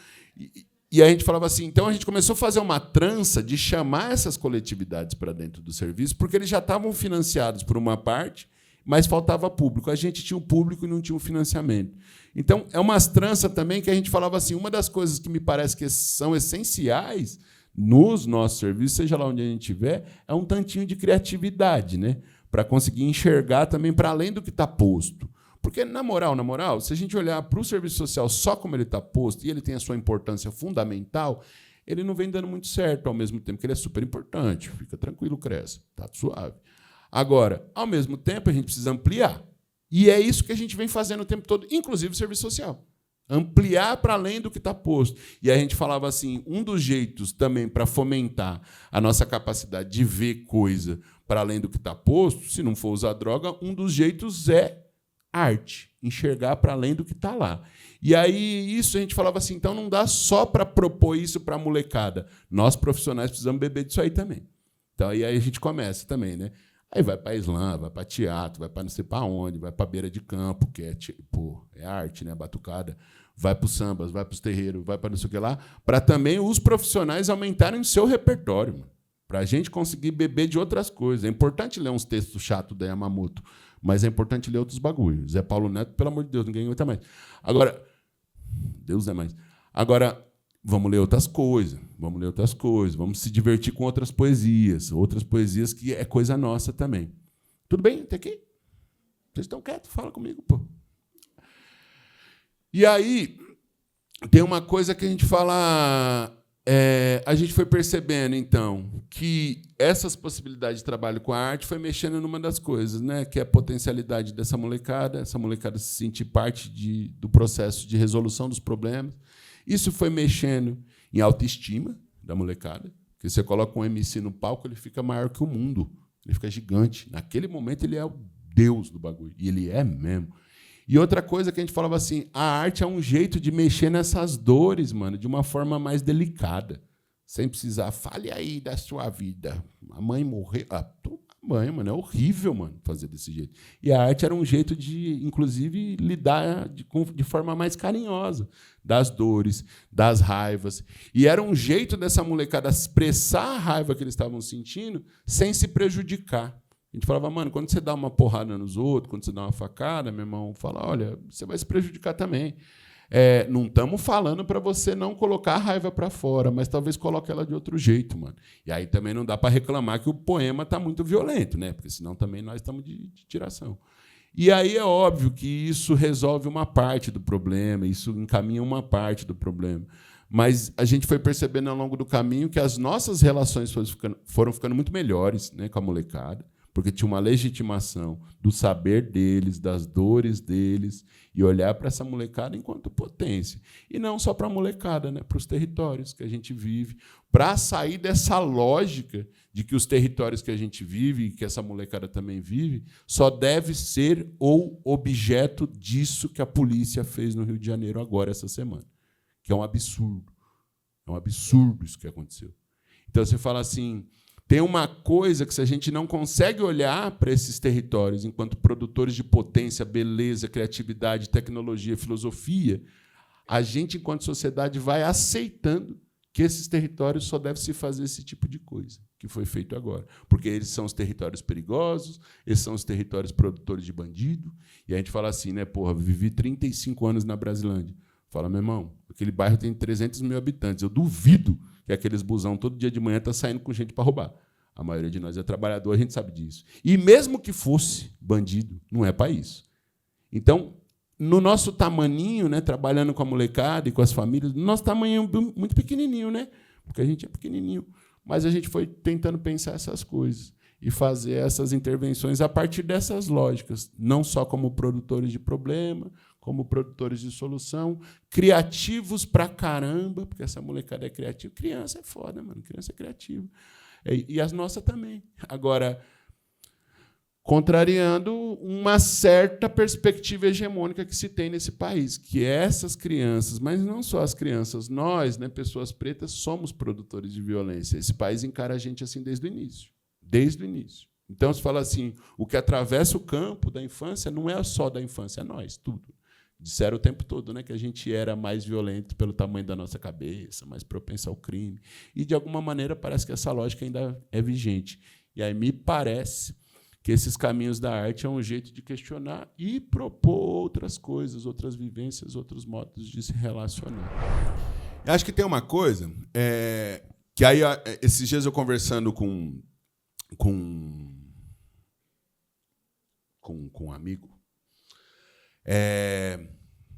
E a gente falava assim, então a gente começou a fazer uma trança de chamar essas coletividades para dentro do serviço, porque eles já estavam financiados por uma parte, mas faltava público. A gente tinha um público e não tinha um financiamento. Então, é umas tranças também que a gente falava assim, uma das coisas que me parece que são essenciais nos nossos serviços, seja lá onde a gente estiver, é um tantinho de criatividade, né? Para conseguir enxergar também para além do que está posto. Porque, na moral, se a gente olhar para o serviço social só como ele está posto, e ele tem a sua importância fundamental, ele não vem dando muito certo, ao mesmo tempo que ele é super importante. Fica tranquilo, cresce, está suave. Agora, ao mesmo tempo, a gente precisa ampliar. E é isso que a gente vem fazendo o tempo todo, inclusive o serviço social. Ampliar para além do que está posto. E a gente falava assim, um dos jeitos também para fomentar a nossa capacidade de ver coisa para além do que está posto, se não for usar droga, um dos jeitos é arte, enxergar para além do que está lá. E aí, isso a gente falava assim, então não dá só para propor isso para a molecada. Nós, profissionais, precisamos beber disso aí também. Então, aí a gente começa também, né? Aí vai para slam, vai para teatro, vai para não sei para onde, vai para beira de campo, que é tipo, é arte, né? Batucada. Vai para os sambas, vai para os terreiros, vai para não sei o que lá, para também os profissionais aumentarem o seu repertório, para a gente conseguir beber de outras coisas. É importante ler uns textos chatos da Yamamoto, mas é importante ler outros bagulhos. Zé Paulo Neto, pelo amor de Deus, ninguém aguenta mais. Agora, Deus é mais. Agora, vamos ler outras coisas, vamos se divertir com outras poesias que é coisa nossa também. Tudo bem até aqui? Vocês estão quietos? Fala comigo, pô. E aí, tem uma coisa que a gente fala... a gente foi percebendo, então, que essas possibilidades de trabalho com a arte foi mexendo numa das coisas, né, que é a potencialidade dessa molecada, essa molecada se sentir parte do processo de resolução dos problemas. Isso foi mexendo em autoestima da molecada, porque você coloca um MC no palco, ele fica maior que o mundo, ele fica gigante. Naquele momento, ele é o Deus do bagulho, e ele é mesmo. E outra coisa que a gente falava assim, a arte é um jeito de mexer nessas dores, mano, de uma forma mais delicada, sem precisar, fale aí da sua vida. A mãe morreu. A mãe, mano, é horrível, mano, fazer desse jeito. E a arte era um jeito de, inclusive, lidar de forma mais carinhosa das dores, das raivas. E era um jeito dessa molecada expressar a raiva que eles estavam sentindo sem se prejudicar. A gente falava, mano, quando você dá uma porrada nos outros, quando você dá uma facada, meu irmão, fala, olha, você vai se prejudicar também. Não estamos falando para você não colocar a raiva para fora, mas talvez coloque ela de outro jeito, mano. E aí também não dá para reclamar que o poema está muito violento, né? Porque senão também nós estamos de tiração. E aí é óbvio que isso resolve uma parte do problema, isso encaminha uma parte do problema. Mas a gente foi percebendo ao longo do caminho que as nossas relações foram ficando muito melhores, né, com a molecada, porque tinha uma legitimação do saber deles, das dores deles, e olhar para essa molecada enquanto potência. E não só para a molecada, né, para os territórios que a gente vive, para sair dessa lógica de que os territórios que a gente vive, e que essa molecada também vive, só deve ser ou objeto disso que a polícia fez no Rio de Janeiro agora, essa semana, que é um absurdo. É um absurdo isso que aconteceu. Então, você fala assim... Tem uma coisa que, se a gente não consegue olhar para esses territórios enquanto produtores de potência, beleza, criatividade, tecnologia, filosofia, a gente, enquanto sociedade, vai aceitando que esses territórios só devem se fazer esse tipo de coisa que foi feito agora. Porque eles são os territórios perigosos, eles são os territórios produtores de bandido. E a gente fala assim, né, porra, vivi 35 anos na Brasilândia. Fala, meu irmão, aquele bairro tem 300 mil habitantes. Eu duvido que aqueles busão todo dia de manhã está saindo com gente para roubar. A maioria de nós é trabalhador, a gente sabe disso. E mesmo que fosse bandido, não é para isso. Então, no nosso tamaninho, né, trabalhando com a molecada e com as famílias, no nosso tamanho muito pequenininho, né, porque a gente é pequenininho, mas a gente foi tentando pensar essas coisas e fazer essas intervenções a partir dessas lógicas, não só como produtores de problema, como produtores de solução, criativos pra caramba, porque essa molecada é criativa. Criança é foda, mano. Criança é criativa. E as nossas também. Agora, contrariando uma certa perspectiva hegemônica que se tem nesse país, que essas crianças, mas não só as crianças, nós, né, pessoas pretas, somos produtores de violência. Esse país encara a gente assim desde o início. Desde o início. Então, se fala assim, o que atravessa o campo da infância não é só da infância, é nós, tudo. Disseram o tempo todo, né, que a gente era mais violento pelo tamanho da nossa cabeça, mais propenso ao crime. E, de alguma maneira, parece que essa lógica ainda é vigente. E aí me parece que esses caminhos da arte é um jeito de questionar e propor outras coisas, outras vivências, outros modos de se relacionar. Eu acho que tem uma coisa que aí, esses dias eu conversando com um amigo,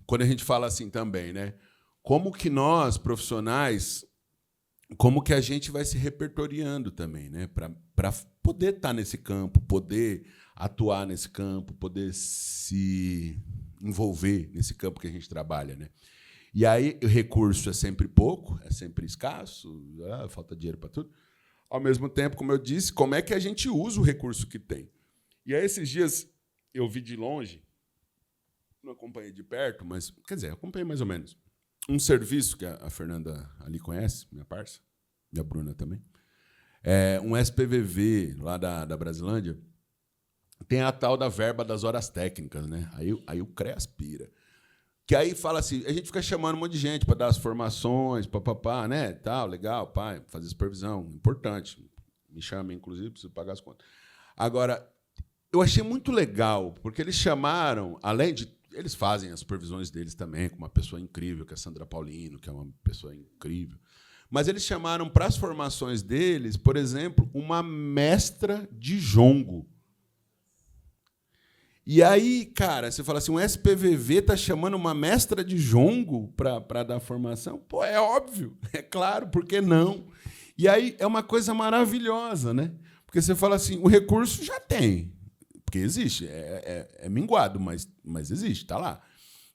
quando a gente fala assim também, né? Como que nós, profissionais, como que a gente vai se repertoriando também, né? Para poder estar nesse campo, poder atuar nesse campo, poder se envolver nesse campo que a gente trabalha, né? E aí o recurso é sempre pouco, é sempre escasso, falta dinheiro para tudo. Ao mesmo tempo, como eu disse, como é que a gente usa o recurso que tem? E aí, esses dias, eu vi de longe, não acompanhei de perto, mas, quer dizer, acompanhei mais ou menos, um serviço que a Fernanda ali conhece, minha parça, e a Bruna também, um SPVV lá da Brasilândia, tem a tal da verba das horas técnicas, né? Aí o CREAS pira. Que aí fala assim, a gente fica chamando um monte de gente para dar as formações, papapá, né? Tal, legal, pai, fazer supervisão, importante. Me chama, inclusive, preciso pagar as contas. Agora, eu achei muito legal, porque eles chamaram, além de eles fazem as supervisões deles também, com uma pessoa incrível, que é a Sandra Paulino, que é uma pessoa incrível. Mas eles chamaram para as formações deles, por exemplo, uma mestra de jongo. E aí, cara, você fala assim, o SPVV está chamando uma mestra de jongo para dar formação? Pô, é óbvio, é claro, por que não? E aí é uma coisa maravilhosa, né? Porque você fala assim, o recurso já tem, porque existe, é minguado, mas existe, está lá.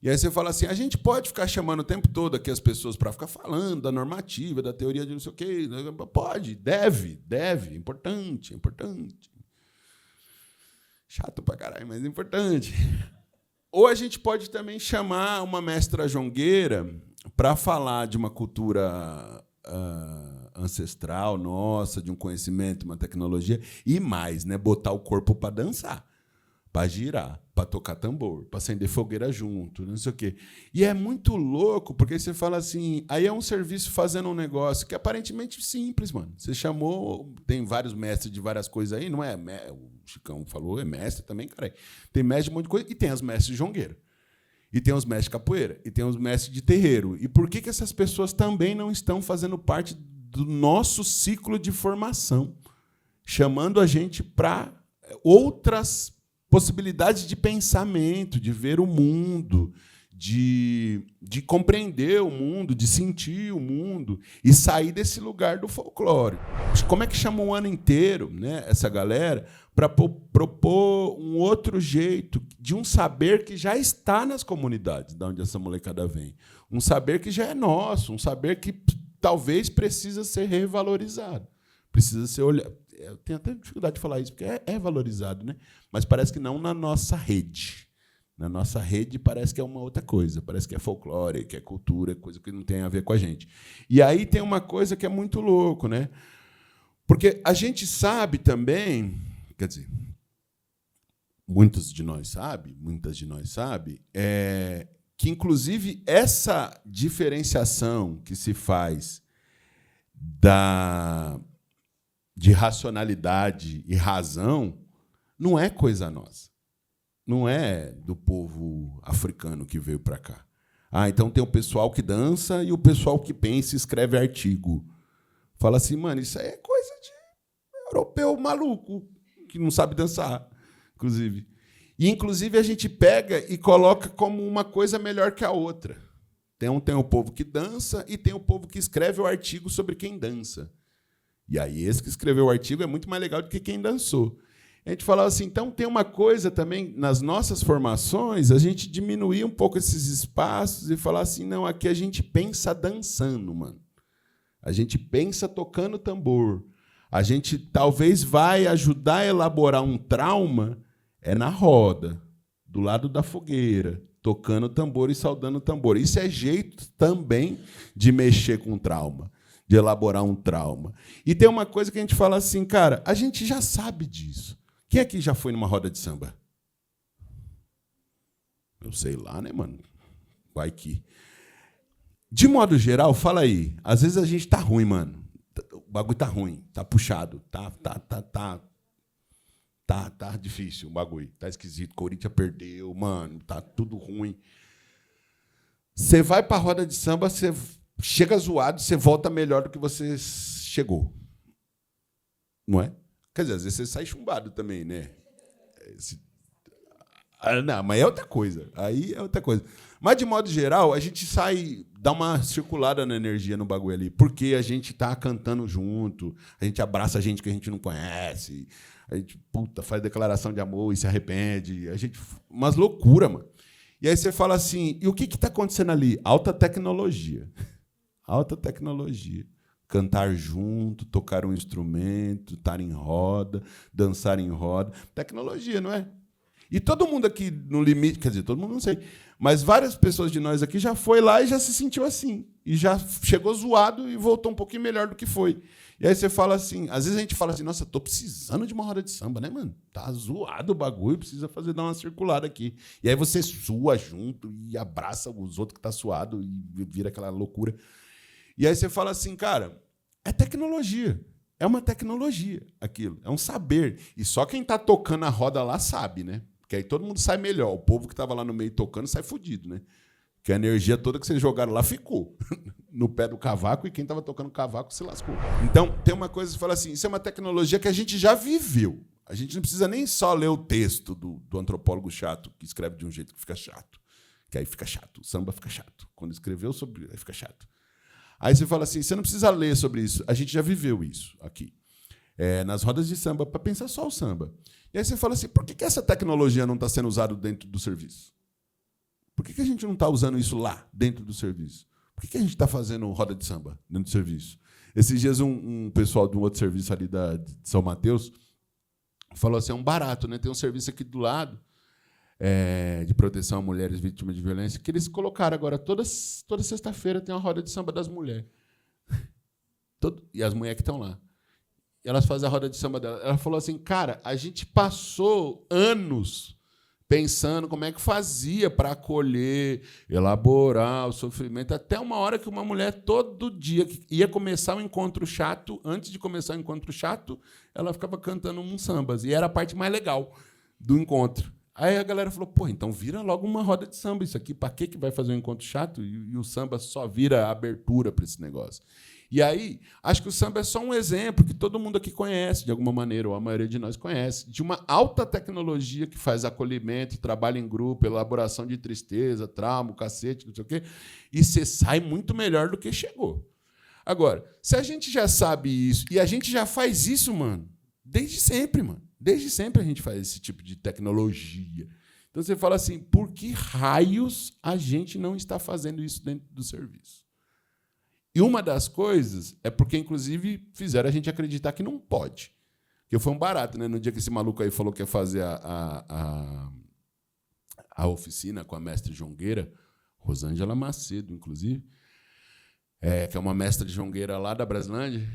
E aí você fala assim, a gente pode ficar chamando o tempo todo aqui as pessoas para ficar falando da normativa, da teoria de não sei o quê. Pode, deve, é importante, é importante. Chato pra caralho, mas é importante. Ou a gente pode também chamar uma mestra jongueira para falar de uma cultura ancestral nossa, de um conhecimento, uma tecnologia, e mais, né, botar o corpo para dançar, para girar, para tocar tambor, para acender fogueira junto, não sei o quê. E é muito louco, porque você fala assim, aí é um serviço fazendo um negócio que é aparentemente simples, mano. Você chamou, tem vários mestres de várias coisas aí, não é? O Chicão falou, é mestre também, cara. Tem mestre de um monte de coisa, e tem as mestres de jongueira. E tem os mestres de capoeira, e tem os mestres de terreiro. E por que essas pessoas também não estão fazendo parte do nosso ciclo de formação, chamando a gente para outras possibilidades de pensamento, de ver o mundo, de compreender o mundo, de sentir o mundo e sair desse lugar do folclore. Como é que chama o ano inteiro, né, essa galera para propor um outro jeito de um saber que já está nas comunidades, de onde essa molecada vem. Um saber que já é nosso, um saber que talvez precisa ser revalorizado, precisa ser olhado. Eu tenho até dificuldade de falar isso, porque é valorizado, né? Mas parece que não na nossa rede. Na nossa rede parece que é uma outra coisa, parece que é folclore, que é cultura, coisa que não tem a ver com a gente. E aí tem uma coisa que é muito louco, né? Porque a gente sabe também, quer dizer, muitas de nós sabem, que, inclusive, essa diferenciação que se faz de racionalidade e razão não é coisa nossa. Não é do povo africano que veio para cá. Então tem o pessoal que dança e o pessoal que pensa e escreve artigo. Fala assim, mano, isso aí é coisa de europeu maluco, que não sabe dançar, inclusive. E, inclusive, a gente pega e coloca como uma coisa melhor que a outra. Tem o povo que dança e tem o povo que escreve o artigo sobre quem dança. E aí esse que escreveu o artigo é muito mais legal do que quem dançou. A gente falava assim, então tem uma coisa também, nas nossas formações, a gente diminuir um pouco esses espaços e falar assim, não, aqui a gente pensa dançando, mano. A gente pensa tocando tambor. A gente talvez vai ajudar a elaborar um trauma na roda, do lado da fogueira, tocando tambor e saudando tambor. Isso é jeito também de mexer com trauma, de elaborar um trauma. E tem uma coisa que a gente fala assim, cara, a gente já sabe disso. Quem aqui já foi numa roda de samba? Eu sei lá, né, mano? Vai que. De modo geral, fala aí. Às vezes a gente tá ruim, mano. O bagulho tá ruim, tá puxado, tá difícil o bagulho, tá esquisito. Corinthians perdeu, mano, tá tudo ruim. Você vai pra roda de samba, você chega zoado, você volta melhor do que você chegou. Não é? Quer dizer, às vezes você sai chumbado também, né? Não, mas é outra coisa. Aí é outra coisa. Mas, de modo geral, a gente sai, dá uma circulada na energia no bagulho ali, porque a gente tá cantando junto, a gente abraça a gente que a gente não conhece, a gente faz declaração de amor e se arrepende. Umas loucura, mano. E aí você fala assim, e o que está acontecendo ali? Alta tecnologia. Alta tecnologia. Cantar junto, tocar um instrumento, estar em roda, dançar em roda. Tecnologia, não é? E todo mundo aqui, no limite, quer dizer, todo mundo não sei, mas várias pessoas de nós aqui já foi lá e já se sentiu assim. E já chegou zoado e voltou um pouquinho melhor do que foi. E aí você fala assim, às vezes a gente fala assim, nossa, tô precisando de uma roda de samba, né, mano? Tá zoado o bagulho, precisa dar uma circulada aqui. E aí você sua junto e abraça os outros que tá suado e vira aquela loucura. E aí você fala assim, cara, é tecnologia. É uma tecnologia aquilo. É um saber. E só quem está tocando a roda lá sabe, né? Porque aí todo mundo sai melhor. O povo que estava lá no meio tocando sai fudido, né? Porque a energia toda que vocês jogaram lá ficou no pé do cavaco e quem estava tocando cavaco se lascou. Então, tem uma coisa que fala assim, isso é uma tecnologia que a gente já viveu. A gente não precisa nem só ler o texto do antropólogo chato, que escreve de um jeito que fica chato. Que aí fica chato. O samba fica chato. Quando escreveu sobre... aí fica chato. Aí você fala assim, você não precisa ler sobre isso. A gente já viveu isso aqui. Nas rodas de samba, para pensar só o samba. E aí você fala assim, por que essa tecnologia não está sendo usada dentro do serviço? Por que a gente não está usando isso lá, dentro do serviço? Por que a gente está fazendo roda de samba dentro do serviço? Esses dias, um pessoal de um outro serviço ali de São Mateus falou assim, é um barato, né? Tem um serviço aqui do lado de proteção a mulheres vítimas de violência, que eles colocaram agora, toda sexta-feira tem uma roda de samba das mulheres. E as mulheres que estão lá. E elas fazem a roda de samba dela. Ela falou assim, cara, a gente passou anos pensando como é que fazia para acolher, elaborar o sofrimento, até uma hora que uma mulher, todo dia, que ia começar um encontro chato, antes de começar o encontro chato, ela ficava cantando uns sambas, e era a parte mais legal do encontro. Aí a galera falou, pô, então vira logo uma roda de samba, isso aqui, para que vai fazer um encontro chato? E o samba só vira abertura para esse negócio. E aí, acho que o samba é só um exemplo que todo mundo aqui conhece, de alguma maneira, ou a maioria de nós conhece, de uma alta tecnologia que faz acolhimento, trabalho em grupo, elaboração de tristeza, trauma, cacete, não sei o quê, e você sai muito melhor do que chegou. Agora, se a gente já sabe isso, e a gente já faz isso, mano, desde sempre, mano. Desde sempre a gente faz esse tipo de tecnologia. Então você fala assim, por que raios a gente não está fazendo isso dentro do serviço? E uma das coisas é porque, inclusive, fizeram a gente acreditar que não pode. Porque foi um barato, né? No dia que esse maluco aí falou que ia fazer a oficina com a mestre jongueira, Rosângela Macedo, inclusive, que é uma mestra de jongueira lá da Brasilândia,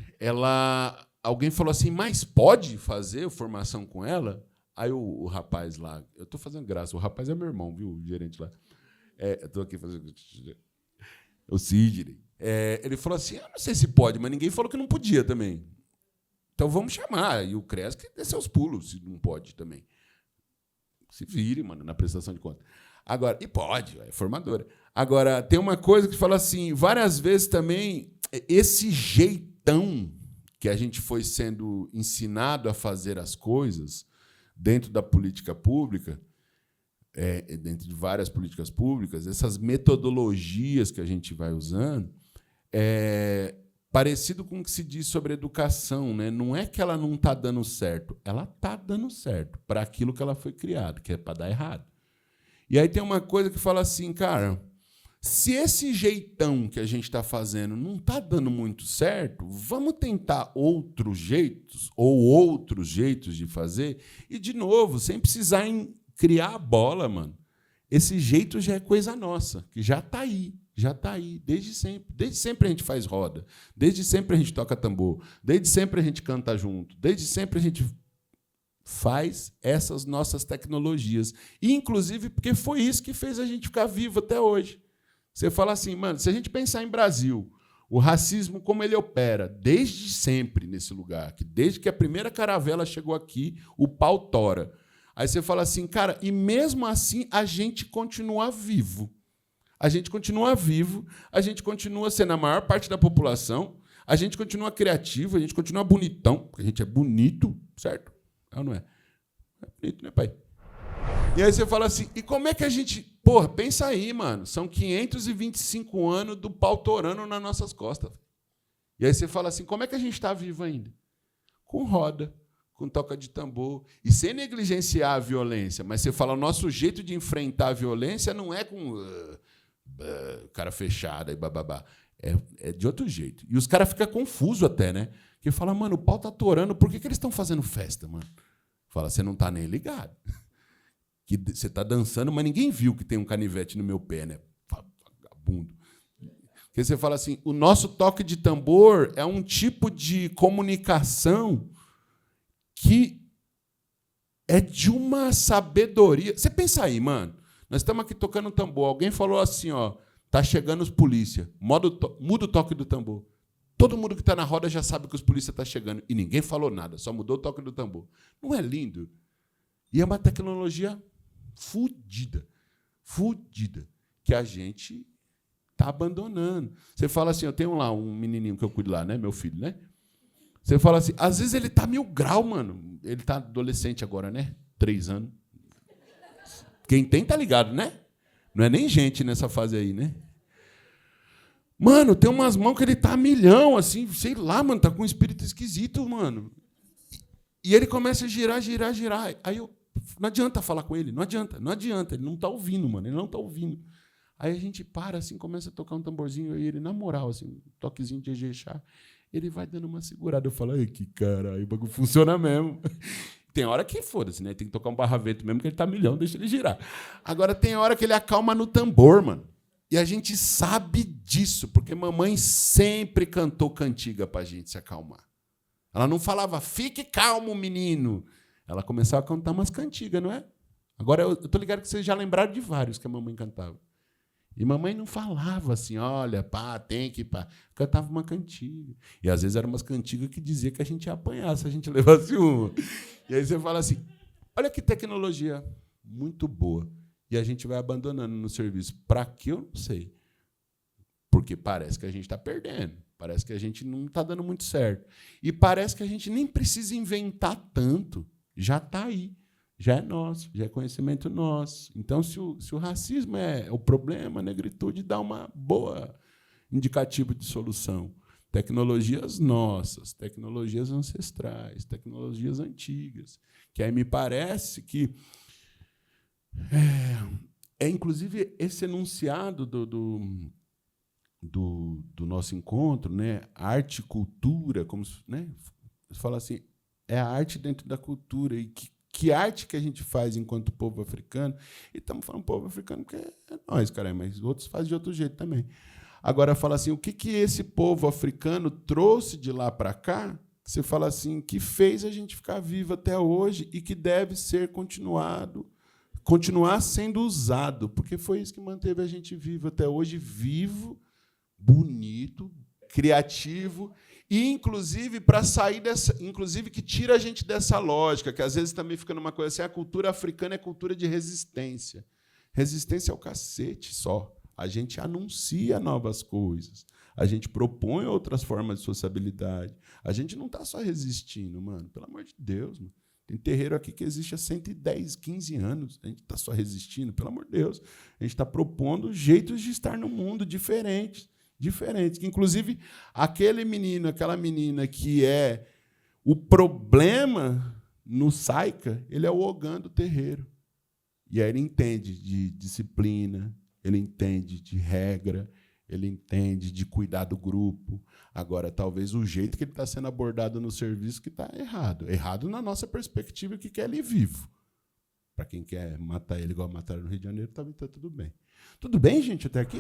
alguém falou assim, mas pode fazer formação com ela? Aí o rapaz lá, eu estou fazendo graça, o rapaz é meu irmão, viu, o gerente lá. Eu estou aqui fazendo... O Sidney. Ele falou assim, eu não sei se pode, mas ninguém falou que não podia também. Então vamos chamar. E o CRES que desceu os pulos, se não pode também. Se vire, mano, na prestação de conta. Agora, e pode, é formadora. Agora, tem uma coisa que fala assim, várias vezes também, esse jeitão que a gente foi sendo ensinado a fazer as coisas dentro da política pública, dentro de várias políticas públicas, essas metodologias que a gente vai usando, parecido com o que se diz sobre educação, né? Não é que ela não está dando certo, ela está dando certo para aquilo que ela foi criada, que é para dar errado. E aí tem uma coisa que fala assim, cara, se esse jeitão que a gente está fazendo não está dando muito certo, vamos tentar outros jeitos ou outros jeitos de fazer, e, de novo, sem precisar criar a bola, mano. Esse jeito já é coisa nossa, que já está aí, desde sempre. Desde sempre a gente faz roda, desde sempre a gente toca tambor, desde sempre a gente canta junto, desde sempre a gente faz essas nossas tecnologias. E, inclusive, porque foi isso que fez a gente ficar vivo até hoje. Você fala assim, mano, se a gente pensar em Brasil, o racismo, como ele opera desde sempre nesse lugar, que desde que a primeira caravela chegou aqui, o pau tora. Aí você fala assim, cara, e mesmo assim a gente continua vivo. A gente continua vivo, a gente continua sendo a maior parte da população, a gente continua criativo, a gente continua bonitão, porque a gente é bonito, certo? Ou não é? É bonito, né, pai? E aí você fala assim, e como é que a gente... Porra, pensa aí, mano, são 525 anos do pau torando nas nossas costas. E aí você fala assim, como é que a gente está vivo ainda? Com roda, com toca de tambor, e sem negligenciar a violência, mas você fala, o nosso jeito de enfrentar a violência não é com cara fechada e bababá, é de outro jeito. E os caras ficam confusos até, né? Porque fala, mano, o pau tá torando, por que eles estão fazendo festa, mano? Fala, você não tá nem ligado. Que você está dançando, mas ninguém viu que tem um canivete no meu pé, né? Vagabundo. Porque você fala assim, o nosso toque de tambor é um tipo de comunicação que é de uma sabedoria. Você pensa aí, mano, nós estamos aqui tocando tambor, alguém falou assim, ó, tá chegando os polícia, muda o toque do tambor. Todo mundo que está na roda já sabe que os polícia estão chegando, e ninguém falou nada, só mudou o toque do tambor. Não é lindo? E é uma tecnologia fudida, que a gente está abandonando. Você fala assim, eu tenho lá um menininho que eu cuido lá, né, meu filho, né? Você fala assim, às vezes ele tá 1000 graus, mano. Ele tá adolescente agora, né? 3 anos. Quem tem tá ligado, né? Não é nem gente nessa fase aí, né? Mano, tem umas mãos que ele tá a milhão, assim, sei lá, mano, tá com um espírito esquisito, mano. E ele começa a girar. Aí não adianta falar com ele, não adianta, ele não tá ouvindo, mano, ele não tá ouvindo. Aí a gente para, assim, começa a tocar um tamborzinho, e ele, na moral, assim, um toquezinho de ejexá, ele vai dando uma segurada. Eu falo, ai, que caralho, o bagulho funciona mesmo. Tem hora que foda-se, né? Tem que tocar um barravento mesmo, que ele tá milhão, deixa ele girar. Agora tem hora que ele acalma no tambor, mano. E a gente sabe disso, porque mamãe sempre cantou cantiga pra gente se acalmar. Ela não falava, fique calmo, menino. Ela começava a cantar umas cantigas, não é? Agora, eu tô ligado que vocês já lembraram de vários que a mamãe cantava. E mamãe não falava assim, olha, pá, tem que pá. Cantava uma cantiga. E às vezes eram umas cantigas que dizia que a gente ia apanhar se a gente levasse uma. E aí você fala assim, olha que tecnologia muito boa. E a gente vai abandonando no serviço. Para quê? Eu não sei. Porque parece que a gente está perdendo. Parece que a gente não está dando muito certo. E parece que a gente nem precisa inventar tanto. Já está aí. Já é nosso. Já é conhecimento nosso. Então, se o racismo é o problema, a negritude dá uma boa indicativo de solução. Tecnologias nossas, tecnologias ancestrais, tecnologias antigas. Que aí me parece que inclusive, esse enunciado do nosso encontro, né? Arte e cultura, como, né? Você fala assim, é a arte dentro da cultura. E que arte que a gente faz enquanto povo africano? E estamos falando povo africano porque é nós, cara, mas outros fazem de outro jeito também. Agora, fala assim, o que esse povo africano trouxe de lá para cá, que você fala assim, que fez a gente ficar vivo até hoje e que deve ser continuar sendo usado, porque foi isso que manteve a gente vivo até hoje, vivo, bonito, criativo, e inclusive para sair dessa, inclusive que tira a gente dessa lógica, que às vezes também fica numa coisa assim, a cultura africana é cultura de resistência. Resistência é o cacete só. A gente anuncia novas coisas. A gente propõe outras formas de sociabilidade. A gente não está só resistindo, mano. Pelo amor de Deus, mano. Tem terreiro aqui que existe há 110, 15 anos. A gente está só resistindo, pelo amor de Deus. A gente está propondo jeitos de estar no mundo diferentes. Que, inclusive, aquele menino, aquela menina que é o problema no Saica, ele é o Ogã do terreiro. E aí ele entende de disciplina, ele entende de regra, ele entende de cuidar do grupo. Agora, talvez o jeito que ele está sendo abordado no serviço que está errado. Errado na nossa perspectiva, que quer ele vivo. Para quem quer matar ele igual mataram no Rio de Janeiro, talvez está tudo bem. Tudo bem, gente, até aqui?